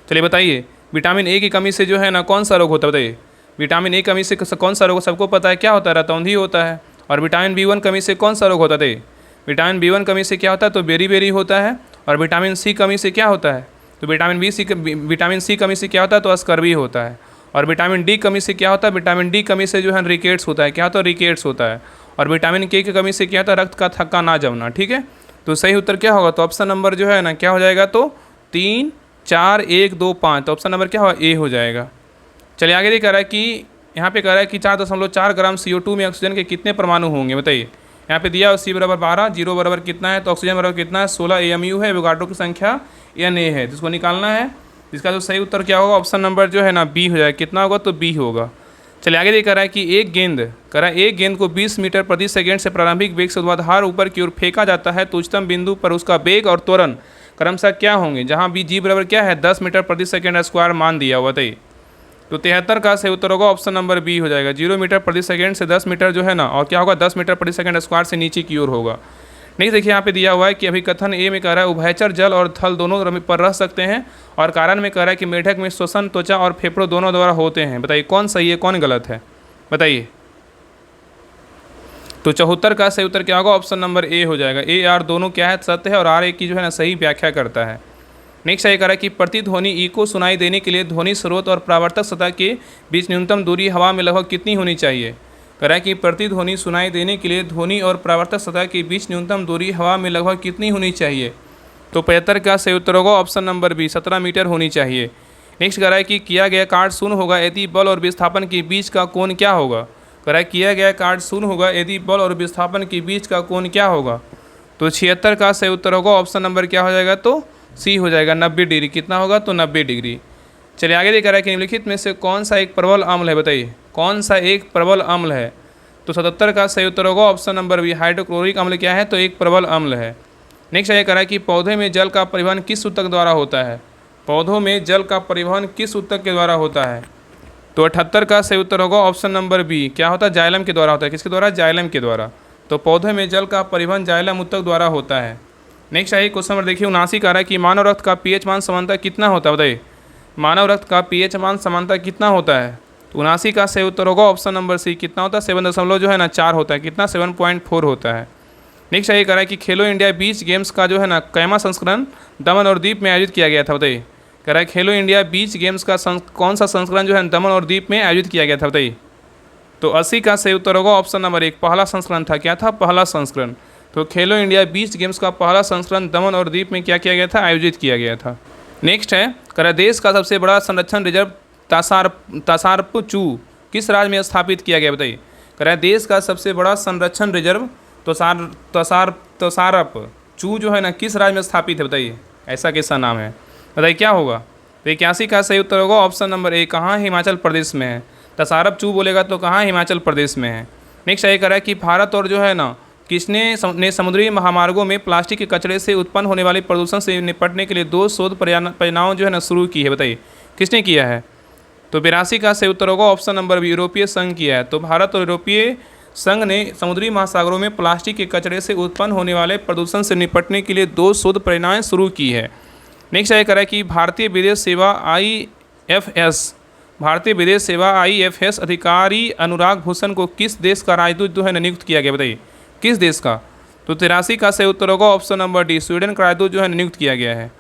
A: चलिए बताइए, विटामिन ए की कमी से जो है ना कौन सा रोग होता है, बताइए। विटामिन ए कमी से कौन सा रोग सबको पता है, क्या होता है, रतौंधी होता है। और विटामिन B1 कमी से कौन सा रोग होता है, विटामिन B1 कमी से क्या होता है तो बेरी होता है। और विटामिन सी कमी से क्या होता है, तो विटामिन सी कमी से क्या होता है तो स्कर्वी होता है। और विटामिन डी कमी से क्या होता है, विटामिन डी कमी से जो है रिकेट्स होता है, क्या होता है रिकेट्स होता है। और विटामिन के की कमी से क्या होता है, रक्त का थक्का ना जमना। ठीक है, तो सही उत्तर क्या होगा, तो ऑप्शन नंबर जो है ना क्या हो जाएगा, तो 3 4 1 2 5, तो ऑप्शन नंबर क्या होगा ए हो जाएगा। चलिए आगे ये कह रहा है कि यहाँ पे कह रहा है कि 4.4 ग्राम CO2 में ऑक्सीजन के कितने परमाणु होंगे बताइए। यहाँ पे दिया C बराबर 12, जीरो बराबर कितना है, तो ऑक्सीजन बराबर कितना है 16 AMU है, एवोगाड्रो की संख्या Na है, जिसको निकालना है। इसका जो सही उत्तर क्या होगा, ऑप्शन नंबर जो है ना B हो जाएगा। कितना होगा, तो B होगा। चलिए आगे ये कह रहा है कि एक गेंद को 20 मीटर प्रति सेकेंड से प्रारंभिक वेग से ऊर्ध्वाधर ऊपर की ओर फेंका जाता है, तो उच्चतम बिंदु पर उसका वेग और त्वरण क्रमशः क्या होंगे, जहाँ भी G बराबर क्या है 10 मीटर प्रति सेकेंड स्क्वायर मान दिया हुआ। बताइए, तो 73 का सही उत्तर होगा ऑप्शन नंबर B हो जाएगा। 0 मीटर प्रति सेकेंड से 10 मीटर जो है ना, और क्या होगा 10 मीटर प्रति सेकेंड स्क्वायर से नीचे की ओर होगा। नहीं, देखिए यहाँ पे दिया हुआ है कि अभी कथन ए में कह रहा है उभयचर जल और थल दोनों पर रह सकते हैं, और कारण में कह रहा है कि मेढक में श्वसन त्वचा और फेफड़ों दोनों द्वारा होते हैं। बताइए कौन सही है कौन गलत है, बताइए। तो 74 का सही उत्तर क्या होगा, ऑप्शन नंबर A हो जाएगा। AR दोनों क्या है सत्य है, और R एक की जो है ना सही व्याख्या करता है। नेक्स्ट ये कह रहा है कि प्रतिध्वनि ई को सुनाई देने के लिए ध्वनि स्रोत और परावर्तक सतह के बीच न्यूनतम दूरी हवा में लगभग कितनी होनी चाहिए। कह रहा है कि प्रतिध्वनि सुनाई देने के लिए ध्वनि और परावर्तक सतह के बीच न्यूनतम दूरी हवा में लगभग कितनी होनी चाहिए। तो 75 का सही उत्तर होगा ऑप्शन नंबर B 17 मीटर होनी चाहिए। नेक्स्ट कह रहा है कि किया गया कार्य शून्य होगा यदि बल और विस्थापन के बीच का कोण क्या होगा। कह रहा है किया गया कार्य शून्य होगा यदि बल और विस्थापन के बीच का कोण क्या होगा। तो 76 का सही उत्तर होगा ऑप्शन नंबर क्या हो जाएगा, तो C हो जाएगा 90 डिग्री। कितना होगा, तो 90 डिग्री। चलिए आगे ये कह रहा है कि निम्नलिखित में से कौन सा एक प्रबल अम्ल है। बताइए कौन सा एक प्रबल अम्ल है। तो 77 का सही उत्तर होगा ऑप्शन नंबर B हाइड्रोक्लोरिक अम्ल क्या है, तो एक प्रबल अम्ल है। नेक्स्ट ये कह रहा है कि पौधे में जल का परिवहन किस ऊतक द्वारा होता है। पौधों में जल का परिवहन किस ऊतक के द्वारा होता है। तो 78 का सही उत्तर होगा ऑप्शन नंबर B क्या होता है, जाइलम के द्वारा होता है। किसके द्वारा, जाइलम के द्वारा। तो पौधे में जल का परिवहन जाइलम ऊतक द्वारा होता है। नेक्स्ट आइए क्वेश्चन नंबर देखिए 79 कह रहा है कि मानव रक्त का pH मान समानता कितना होता है। बताइए मानव रक्त का pH मान समानता कितना होता है। तो 79 का सही उत्तर होगा ऑप्शन नंबर C कितना होता है 7 जो है ना 4 होता है। कितना 7.4 होता है। नेक्स्ट ये कह रहा है कि खेलो इंडिया बीच गेम्स का जो है ना कैमा संस्करण दमन और दीप में आयोजित किया गया था। बताइए कह रहा है खेलो इंडिया बीच गेम्स का कौन सा संस्करण जो है दमन और दीप में आयोजित किया गया था। बताइए तो 80 का सही उत्तर होगा ऑप्शन नंबर 1 पहला संस्करण था। क्या था, पहला संस्करण। तो खेलो इंडिया बीच गेम्स का पहला संस्करण दमन और दीप में क्या किया गया था, आयोजित किया गया था। नेक्स्ट है कह रहा है देश का सबसे बड़ा संरक्षण रिजर्व तासारपचू किस राज्य में स्थापित किया गया। बताइए कह रहा है देश का सबसे बड़ा संरक्षण रिजर्व तासारपचू जो है ना किस राज्य में स्थापित है। बताइए ऐसा कैसा नाम है, बताइए क्या होगा। तो 81 का सही उत्तर होगा ऑप्शन नंबर A कहाँ, हिमाचल प्रदेश में है। तासारपचू बोलेगा तो कहाँ, हिमाचल प्रदेश में है। नेक्स्ट ये कह रहा है कि भारत और जो है ना किसने समुद्री महामार्गों में प्लास्टिक के कचरे से उत्पन्न होने वाले प्रदूषण से निपटने के लिए 2 शोध परियोजनाओं जो है ना शुरू की है। बताइए किसने किया है। तो 82 का सही उत्तर होगा ऑप्शन नंबर B यूरोपीय संघ किया है। तो भारत और यूरोपीय संघ ने समुद्री महासागरों में प्लास्टिक के कचरे से उत्पन्न होने वाले प्रदूषण से निपटने के लिए 2 शोध परियोजनाएं शुरू की है। नेक्स्ट ये कह रहा है कि भारतीय विदेश सेवा IFS अधिकारी अनुराग भूषण को किस देश का राजदूत जो है नियुक्त किया गया। बताइए किस देश का। तो 83 का सही उत्तर होगा ऑप्शन नंबर D स्वीडन का राजदूत जो है नियुक्त किया गया है।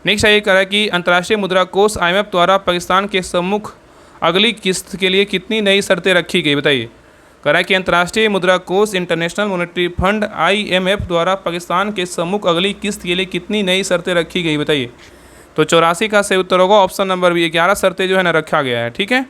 A: नेक्स्ट ये कह रहा है कि अंतर्राष्ट्रीय मुद्रा कोष IMF द्वारा पाकिस्तान के सम्मुख अगली किस्त के लिए कितनी नई शर्तें रखी गई। बताइए कह रहा है कि अंतर्राष्ट्रीय मुद्रा कोष इंटरनेशनल मॉनेटरी फंड IMF द्वारा पाकिस्तान के सम्मुख अगली किस्त के लिए कितनी नई शर्तें रखी गई। बताइए तो 84 का सही उत्तर होगा ऑप्शन नंबर B 11 शर्तें जो है ना रखा गया है। ठीक है,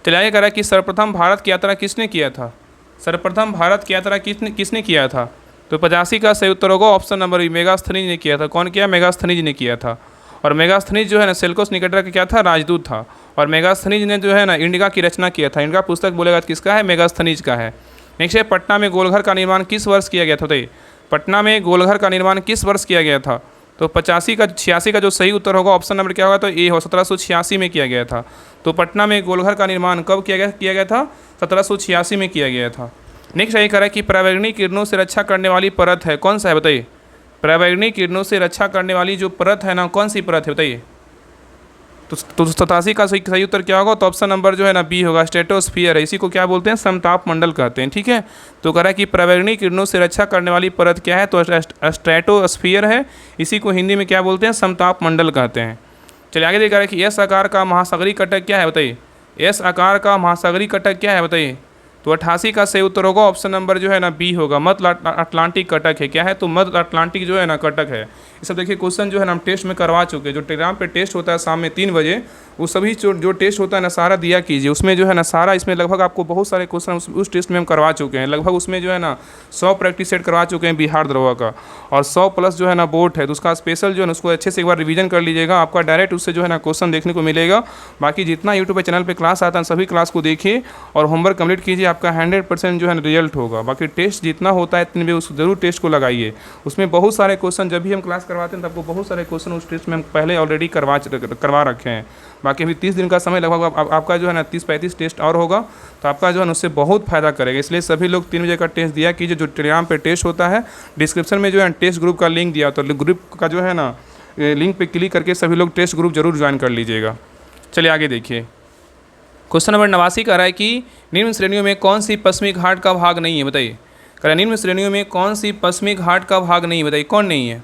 A: चलिए आगे कह रहा है कि सर्वप्रथम भारत की यात्रा किसने किया था। सर्वप्रथम भारत की यात्रा किसने किया था। तो 85 का सही उत्तर होगा ऑप्शन नंबर B मेगास्थनीज ने किया था। कौन किया, मेगास्थनीज ने किया था। और मेगास्थनीज जो है ना सेल्कोस निकेटर का क्या था, राजदूत था। और मेगास्थनीज ने जो है ना इंडिका की रचना किया था। इंडिका पुस्तक बोलेगा किसका है, मेगास्थनीज का है। नेक्स्ट है पटना में गोलघर का निर्माण किस वर्ष किया गया था। बताइए पटना में गोलघर का निर्माण किस वर्ष किया गया था। तो 86 का जो सही उत्तर होगा ऑप्शन नंबर क्या होगा, तो A हो 1786 में किया गया था। तो पटना में गोलघर का निर्माण कब किया गया था, 1786 में किया गया था। नेक्स्ट ये कह रहा है कि पराबैंगनी किरणों से रक्षा करने वाली परत है कौन सा है। बताइए पराबैंगनी किरणों से रक्षा करने वाली जो परत है ना कौन सी परत है। बताइए तो 87 का सही उत्तर क्या होगा, तो ऑप्शन नंबर जो है ना B होगा स्ट्रेटोस्फीयर है। इसी को क्या बोलते हैं, समताप मंडल कहते हैं। ठीक है, तो कह रहा है कि पराबैंगनी किरणों से रक्षा करने वाली परत क्या है, तो स्ट्रेटोस्फीयर है। इसी को हिंदी में क्या बोलते हैं, समताप मंडल कहते हैं। चलिए आगे देखा रहा है कि S आकार का महासागरीय कटक क्या है। बताइए S आकार का महासागरीय कटक क्या है। बताइए तो 88 का सही उत्तर होगा ऑप्शन नंबर जो है ना बी होगा, मध्य अटलांटिक कटक है। क्या है? तो मध्य अटलांटिक जो है ना कटक है। ये सब देखिए क्वेश्चन जो है ना हम टेस्ट में करवा चुके हैं। जो टेलीग्राम पे टेस्ट होता है शाम में 3 बजे, वो सभी जो टेस्ट होता है ना सारा दिया कीजिए। उसमें जो है ना सारा, इसमें लगभग आपको बहुत सारे क्वेश्चन उस टेस्ट में हम करवा चुके हैं। लगभग उसमें जो है ना 100 प्रैक्टिस सेट करवा चुके हैं बिहार दरोगा का, और 100 प्लस जो है ना बोर्ड है। तो उसका स्पेशल जो है ना उसको अच्छे से एक बार रिवीजन कर लीजिएगा, आपका डायरेक्ट उससे जो है ना क्वेश्चन देखने को मिलेगा। बाकी जितना यूट्यूब पे चैनल पे क्लास आता है सभी क्लास को देखिए और होमवर्क कंप्लीट कीजिए, आपका 100% जो है ना रिजल्ट होगा। बाकी टेस्ट जितना होता है इतने भी उस जरूर टेस्ट को लगाइए। उसमें बहुत सारे क्वेश्चन, जब भी हम क्लास करवाते हैं तब आपको बहुत सारे क्वेश्चन उस टेस्ट में हम पहले ऑलरेडी करवा रखे हैं। बाकी अभी 30 दिन का समय लगभग आपका जो है ना 30-35 टेस्ट और होगा, तो आपका जो है उससे बहुत फायदा करेगा। इसलिए सभी लोग 3 बजे का टेस्ट दिया कीजिए। जो टेलीग्राम पे टेस्ट होता है, डिस्क्रिप्शन में जो है टेस्ट ग्रुप का लिंक दिया, तो ग्रुप का जो है ना लिंक पे क्लिक करके सभी लोग टेस्ट ग्रुप जरूर ज्वाइन कर लीजिएगा। चलिए आगे देखिए। क्वेश्चन नंबर 89 कह रहा है कि निम्न श्रेणियों में कौन सी पश्चिमी घाट का भाग नहीं है, बताइए। कह रहा है निम्न श्रेणियों में कौन सी पश्चिमी घाट का भाग नहीं है, बताइए कौन नहीं है।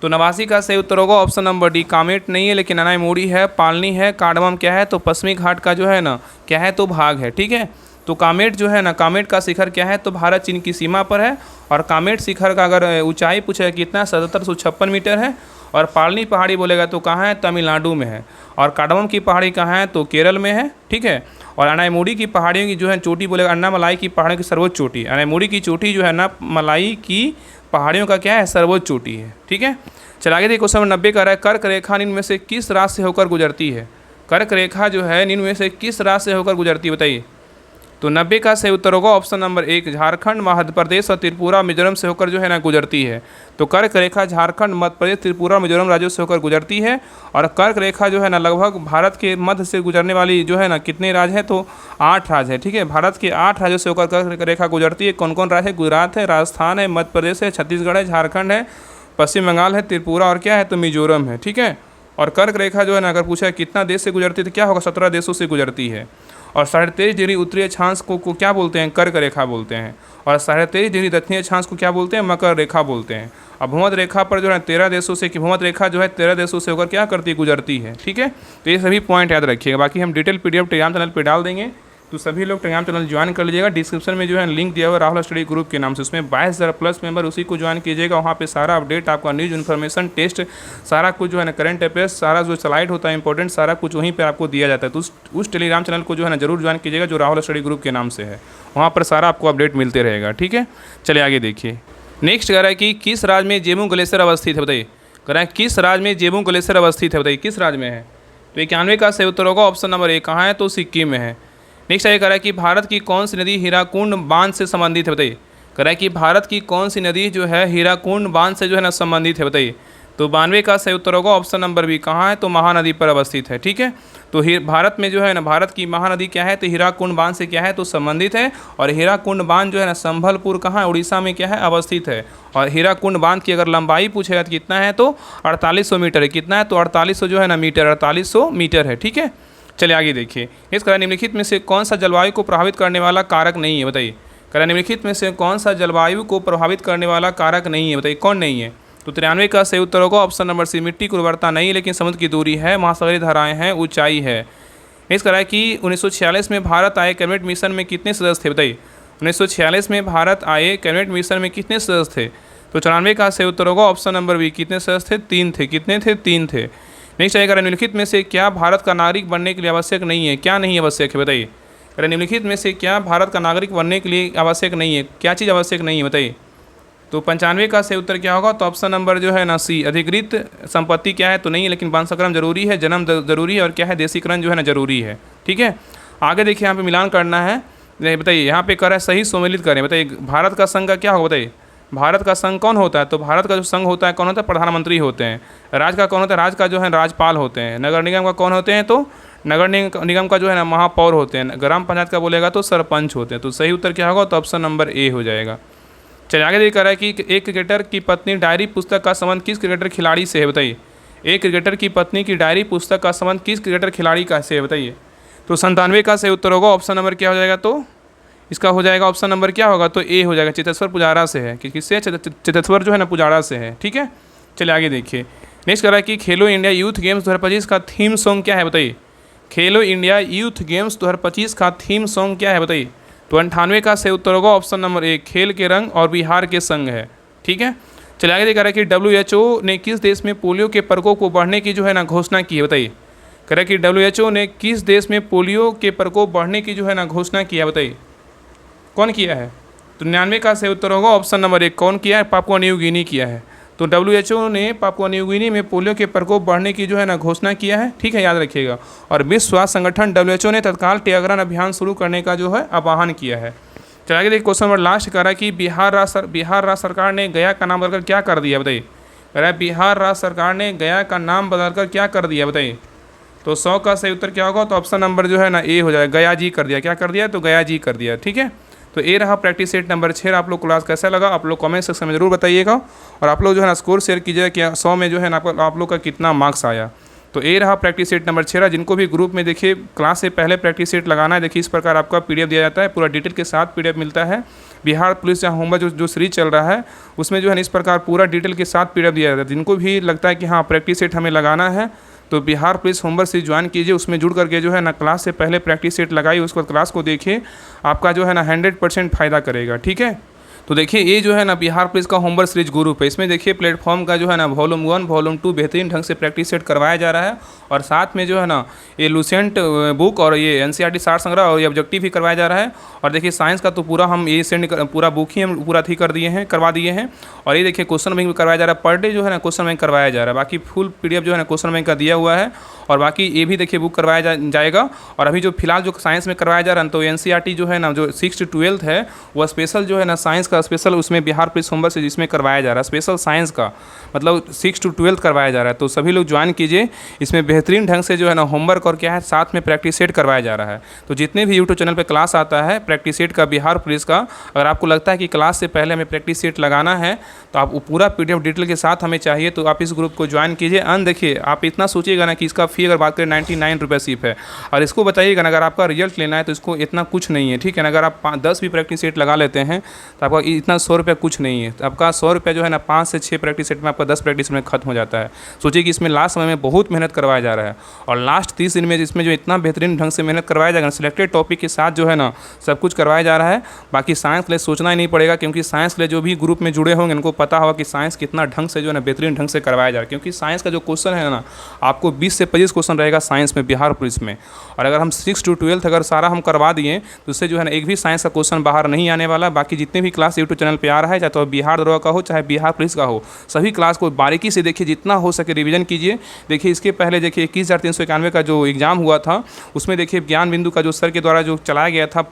A: तो 89 का सही उत्तर होगा ऑप्शन नंबर डी, कामेट नहीं है, लेकिन अनाईमोड़ी है, पालनी है, कार्डमम क्या है, तो पश्चिमी घाट का जो है ना क्या है, तो भाग है। ठीक है, तो कामेट जो है ना, कामेट का शिखर क्या है, तो भारत चीन की सीमा पर है। और कामेट शिखर का अगर ऊंचाई पूछे कितना, 7756 मीटर है। और पालनी पहाड़ी बोलेगा तो कहाँ है, तमिलनाडु में है। और कार्डमम की पहाड़ी कहाँ है, तो केरल में है। ठीक है, और अनाईमुड़ी की पहाड़ियों की जो है चोटी बोलेगा, अन्नामलाई की पहाड़ियों की सर्वोच्च चोटी। अनाईमुड़ी की चोटी जो है अन्नामलाई की पहाड़ियों का क्या है, सर्वोच्च चोटी है। ठीक है, चल आगे देखिए। क्वेश्चन नंबर 90 का रहा है, कर्क रेखा निम्न में से किस राज्य से होकर गुजरती है। कर्क रेखा जो है निम्न में से किस राज्य से होकर गुजरती है, बताइए। तो 90 का सही उत्तर होगा ऑप्शन नंबर 1, झारखंड, मध्य प्रदेश और त्रिपुरा मिजोरम से होकर जो है ना गुजरती है। तो कर्क रेखा झारखंड, मध्य प्रदेश, त्रिपुरा मिजोरम राज्यों से होकर गुजरती है। और कर्क रेखा जो है ना लगभग भारत के मध्य से गुजरने वाली जो है ना कितने राज्य हैं, तो 8 राज्य है। ठीक है, भारत के 8 राज्यों से होकर कर्क रेखा गुजरती है। कौन कौन राज्य है, गुजरात है, राजस्थान है, मध्य प्रदेश है, छत्तीसगढ़ है, झारखंड है, पश्चिम बंगाल है, त्रिपुरा और क्या है, तो मिजोरम है। ठीक है, और कर्क रेखा जो है ना अगर पूछा कितना देश से गुजरती है तो क्या होगा, 17 देशों से गुजरती है। और 23.5 डिग्री उत्तरी अक्षांश को क्या बोलते हैं, कर्क रेखा बोलते हैं। और 23.5 डिग्री दक्षिणी अक्षांश को क्या बोलते हैं, मकर रेखा बोलते हैं। अब भूमध्य रेखा पर जो है 13 देशों से, कि भूमध्य रेखा जो है 13 देशों से होकर क्या करती है, गुजरती है। ठीक है, तो ये सभी पॉइंट याद रखिएगा। बाकी हम डिटेल PDF टेलीग्राम चैनल पर डाल देंगे, तो सभी लोग टेलीग्राम चैनल ज्वाइन कर लीजिएगा। डिस्क्रिप्शन में जो है लिंक दिया हुआ राहुल स्टडी ग्रुप के नाम से, उसमें 22,000 प्लस मेंबर, उसी को ज्वाइन कीजिएगा। वहाँ पे सारा अपडेट, आपका न्यूज़ इन्फॉर्मेशन, टेस्ट, सारा कुछ जो है ना करंट अफेयर्स, सारा जो स्लाइड होता है इंपॉर्टेंट, सारा कुछ वहीं पे आपको दिया जाता है। तो उस टेलीग्राम चैनल को जो है ना जरूर ज्वाइन कीजिएगा, जो राहुल स्टडी ग्रुप के नाम से है। वहाँ पर सारा आपको अपडेट मिलते रहेगा। ठीक है, चलिए आगे देखिए। नेक्स्ट कह रहा है कि किस राज्य में जेबू ग्लेशियर अवस्थित है, बताइए। कह रहा है किस राज्य में जेबू ग्लेशियर अवस्थित है, बताइए किस राज्य में है। तो 91 का सही उत्तर होगा ऑप्शन नंबर 1, कहाँ है, तो सिक्किम में है। नेक्स्ट ये कह रहा है कि भारत की कौन सी नदी हीराकुंड बांध से संबंधित है, बताइए। कह रहा है कि भारत की कौन सी नदी जो है हीराकुंड बांध से जो है ना संबंधित है, बताइए। तो 92 का सही उत्तर होगा ऑप्शन नंबर बी, कहाँ है, तो महानदी पर अवस्थित है। ठीक है, तो भारत में जो है ना भारत की महानदी क्या है, तो हीराकुंड बांध से क्या है, तो संबंधित है। और हीराकुंड बांध जो है ना संभलपुर कहाँ है, उड़ीसा में क्या है, अवस्थित है। और हीराकुंड बांध की अगर लंबाई पूछेगा तो कितना है, तो 4800 मीटर है। कितना है, तो 4800 जो है ना मीटर, 4800 मीटर है। ठीक है, चलिए आगे देखिए। इस कारण निम्नलिखित में से कौन सा जलवायु को प्रभावित करने वाला कारक नहीं है, बताइए। कारण निम्नलिखित में से कौन सा जलवायु को प्रभावित करने वाला कारक नहीं है, बताइए कौन नहीं है। तो 93 का सही उत्तर होगा ऑप्शन नंबर सी, मिट्टी की उर्वरता नहीं, लेकिन समुद्र की दूरी है, महासागरीय धाराएं हैं, ऊंचाई है। इस कारण कि 1946 में भारत आए कैबिनेट मिशन में कितने सदस्य थे, बताइए। 1946 में भारत आए कैबिनेट मिशन में कितने सदस्य थे। तो 94 का सही उत्तर होगा ऑप्शन नंबर बी, कितने सदस्य थे, 3 थे। कितने थे, 3 थे। नेक्स्ट आएगा, निम्नलिखित में से क्या भारत का नागरिक बनने के लिए आवश्यक नहीं है, क्या नहीं आवश्यक है, बताइए। निम्नलिखित में से क्या भारत का नागरिक बनने के लिए आवश्यक नहीं है, क्या चीज़ आवश्यक नहीं है, बताइए। तो 95 का सही उत्तर क्या होगा, तो ऑप्शन नंबर जो है ना सी, अधिकृत संपत्ति क्या है, तो नहीं है, लेकिन वंशक्रम जरूरी है, जन्म जरूरी है, और क्या है, देशीकरण जो है ना जरूरी है। ठीक है, आगे देखिए यहाँ पे मिलान करना है, बताइए। यहाँ पे कर रहा है सही सम्मिलित करें, बताइए। भारत का संघ का क्या होगा, बताइए। भारत का संघ कौन होता है, तो भारत का जो संघ होता है कौन होता है, प्रधानमंत्री होते हैं। राज्य का कौन होता है, राज्य का जो है राज्यपाल होते हैं। नगर निगम का कौन होते हैं, तो नगर निगम का जो है ना महापौर होते हैं। ग्राम पंचायत का बोलेगा तो सरपंच होते हैं। तो सही उत्तर क्या होगा, तो ऑप्शन नंबर ए हो जाएगा। चलिए आगे देखा रहा है कि एक क्रिकेटर की पत्नी डायरी पुस्तक का संबंध किस क्रिकेटर खिलाड़ी से है, बताइए। एक क्रिकेटर की पत्नी की डायरी पुस्तक का संबंध किस क्रिकेटर खिलाड़ी का से है, बताइए। तो 97 का सही उत्तर होगा ऑप्शन नंबर क्या हो जाएगा, तो इसका हो जाएगा ऑप्शन नंबर क्या होगा, तो ए हो जाएगा, चेतेश्वर पुजारा से है। कि किससे, चेतेश्वर जो है ना पुजारा से है। ठीक है, चलिए आगे देखिए। नेक्स्ट कर रहा है कि खेलो इंडिया यूथ गेम्स 2025 का थीम सॉन्ग क्या है, बताइए। खेलो इंडिया यूथ गेम्स 2025 का थीम सॉन्ग क्या है, बताइए। तो 98 का सही उत्तर होगा ऑप्शन नंबर ए, खेल के रंग और बिहार के संग है। ठीक है, चलिए आगे देखा रहा है कि WHO ने किस देश में पोलियो के प्रकोप को बढ़ने की जो है ना घोषणा की है, बताइए। कह रहा है कि WHO ने किस देश में पोलियो के प्रकोप बढ़ने की जो है ना घोषणा किया है, बताइए कौन किया है। तो 99 का सही उत्तर होगा ऑप्शन नंबर एक, कौन किया है, पापुआ न्यू गिनी किया है। तो WHO ने पापुआ न्यू गिनी में पोलियो के प्रकोप बढ़ने की जो है ना घोषणा किया है। ठीक है, याद रखिएगा। और विश्व स्वास्थ्य संगठन WHO ने तत्काल टीकाकरण अभियान शुरू करने का जो है आह्वान किया है। चलिए आगे देखिए, क्वेश्चन नंबर लास्ट कह रहा है कि बिहार राज्य सरकार ने गया का नाम बदलकर क्या कर दिया, बताइए। कह रहा है बिहार राज्य सरकार ने गया का नाम बदलकर क्या कर दिया, बताइए। तो 100 का सही उत्तर क्या होगा, तो ऑप्शन नंबर जो है ना ए हो जाएगा, गया जी कर दिया। क्या कर दिया, तो गया जी कर दिया। ठीक है, तो ये रहा प्रैक्टिस सेट नंबर 6। आप लोग क्लास कैसा लगा आप लोग कमेंट सेक्शन में जरूर बताइएगा। और आप लोग जो है ना स्कोर शेयर कीजिएगा कि 100 में जो है ना आप लोग का कितना मार्क्स आया। तो ये रहा प्रैक्टिस सेट नंबर 6। जिनको भी ग्रुप में देखिए क्लास से पहले प्रैक्टिस सेट लगाना है, देखिए इस प्रकार आपका PDF दिया जाता है, पूरा डिटेल के साथ PDF मिलता है। बिहार पुलिस जहाँ होमवर्क जो सीरीज चल रहा है उसमें जो है इस प्रकार पूरा डिटेल के साथ PDF दिया जाता है। जिनको भी लगता है कि हाँ प्रैक्टिस सेट हमें लगाना है तो Bihar police homework series join कीजिए, उसमें जुड़ करके जो है ना क्लास से पहले प्रैक्टिस सेट लगाइए, उसके बाद क्लास को देखिए, आपका जो है ना 100% फ़ायदा करेगा। ठीक है, तो देखिए ये जो है ना बिहार पुलिस का होमवर्क सीरीज ग्रुप है, इसमें देखिए प्लेटफॉर्म का जो है ना वॉल्यूम 1 वॉल्यूम 2 बेहतरीन ढंग से प्रैक्टिस सेट करवाया जा रहा है। और साथ में जो है ना ये लूसेंट बुक और ये NCERT सार संग्रह और ये ऑब्जेक्टिव भी करवाया जा रहा है। और देखिए साइंस का तो पूरा हम ये पूरा बुक ही हम पूरा करवा दिए हैं। और ये देखिए क्वेश्चन बैंक भी करवाया जा रहा है, पर डे जो है ना क्वेश्चन बैंक करवाया जा रहा है। बाकी फुल PDF जो है ना क्वेश्चन बैंक का दिया हुआ है। और बाकी ये भी देखिए बुक करवाया जाएगा। और अभी जो फिलहाल जो साइंस में करवाया जा रहा है तो NCERT जो है ना जो 6 to 12 है वह स्पेशल जो है ना साइंस का स्पेशल उसमें बिहार पुलिस होमवर्क से जिसमें करवाया जा रहा है, स्पेशल साइंस का मतलब 6 to 12 करवाया जा रहा है। तो सभी लोग ज्वाइन कीजिए, इसमें बेहतरीन ढंग से जो है ना होमवर्क और क्या है साथ में प्रैक्टिस सेट करवाया जा रहा है। तो जितने भी यूट्यूब चैनल पे क्लास आता है प्रैक्टिस सेट का बिहार पुलिस का, अगर आपको लगता है कि क्लास से पहले हमें प्रैक्टिस सेट लगाना है तो आप पूरा PDF डिटेल के साथ हमें चाहिए तो आप इस ग्रुप को ज्वाइन कीजिए। देखिए आप इतना सोचिएगा ना कि इसका फ़ी अगर बात करें 99 रुपये सिर्फ है। और इसको बताइएगा ना अगर आपका रिजल्ट लेना है तो इसको इतना कुछ नहीं है। ठीक है ना, अगर आप 10 भी प्रैक्टिस सेट लगा लेते हैं तो आपका इतना 100 रुपये कुछ नहीं है। आपका 100 रुपये जो है ना 5 से 6 प्रैक्टिस सेट में आपका 10 प्रैक्टिस में खत्म हो जाता है। सोचिए कि इसमें लास्ट समय में बहुत मेहनत करवाया जा रहा है। और लास्ट 30 दिन में इसमें जो इतना बेहतरीन ढंग से मेहनत करवाया जाएगा, सिलेक्टेड टॉपिक के साथ जो है ना सब कुछ करवाया जा रहा है। बाकी साइंस के लिए सोचना ही नहीं पड़ेगा, क्योंकि साइंस के लिए जो भी ग्रुप में जुड़े होंगे उनको पता होगा कि साइंस कितना ढंग से जो है ना बेहतरीन ढंग से करवाया जा रहा है। क्योंकि साइंस का जो क्वेश्चन है ना आपको 20 से 25 क्वेश्चन रहेगा साइंस में बिहार पुलिस में। और अगर हम 6 to 12 अगर सारा हम करवा दिए तो उससे जो है ना एक भी साइंस का क्वेश्चन बाहर नहीं आने वाला। बाकी जितने भी क्लास यूट्यूब चैनल पे आ रहा है, चाहे तो बिहार दरोगा का हो चाहे बिहार पुलिस का हो, सभी क्लास को बारीकी से देखिए, जितना हो सके रिवीजन कीजिए। देखिए इसके पहले देखिए 21,391 का जो एग्ज़ाम हुआ था उसमें देखिए ज्ञान बिंदु का जो सर के द्वारा जो चलाया गया था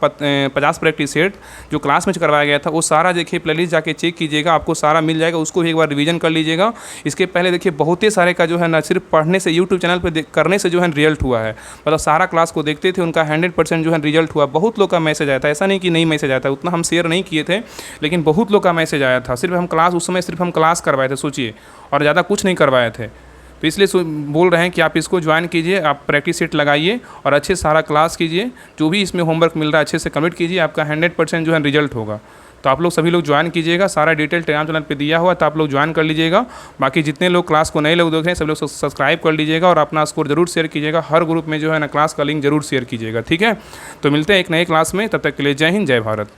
A: 50 प्रैक्टिस सेट जो क्लास में करवाया गया था वो सारा देखिए प्लेलिस्ट जाके चेक कीजिएगा, आपको सारा मिल जाएगा, उसको भी एक बार रिवीजन कर लीजिएगा। इसके पहले देखिए बहुत ही सारे का जो है ना सिर्फ पढ़ने से यूट्यूब चैनल पर करने से जो है रिजल्ट हुआ है, मतलब सारा क्लास को देखते थे उनका 100% जो है रिजल्ट हुआ। बहुत लोग का मैसेज आया था, ऐसा नहीं कि नहीं मैसेज आया था, उतना हम शेयर नहीं किए थे लेकिन बहुत लोग का मैसेज आया था। सिर्फ हम क्लास उस समय सिर्फ हम क्लास करवाए थे, सोचिए, और ज़्यादा कुछ नहीं करवाए थे। तो इसलिए बोल रहे हैं कि आप इसको ज्वाइन कीजिए, आप प्रैक्टिस सेट लगाइए और अच्छे सारा क्लास कीजिए, जो भी इसमें होमवर्क मिल रहा है अच्छे से कंप्लीट कीजिए, आपका 100% जो है रिजल्ट होगा। तो आप लोग सभी लोग ज्वाइन कीजिएगा, सारा डिटेल टेलीग्राम चैनल पे दिया हुआ, तो आप लोग ज्वाइन कर लीजिएगा। बाकी जितने लोग क्लास को नए लोग देख रहे हैं सब लोग सब्सक्राइब कर लीजिएगा और अपना स्कोर जरूर शेयर कीजिएगा। हर ग्रुप में जो है ना क्लास का लिंक जरूर शेयर कीजिएगा। ठीक है, तो मिलते हैं एक नए क्लास में, तब तक के लिए जय हिंद जय भारत।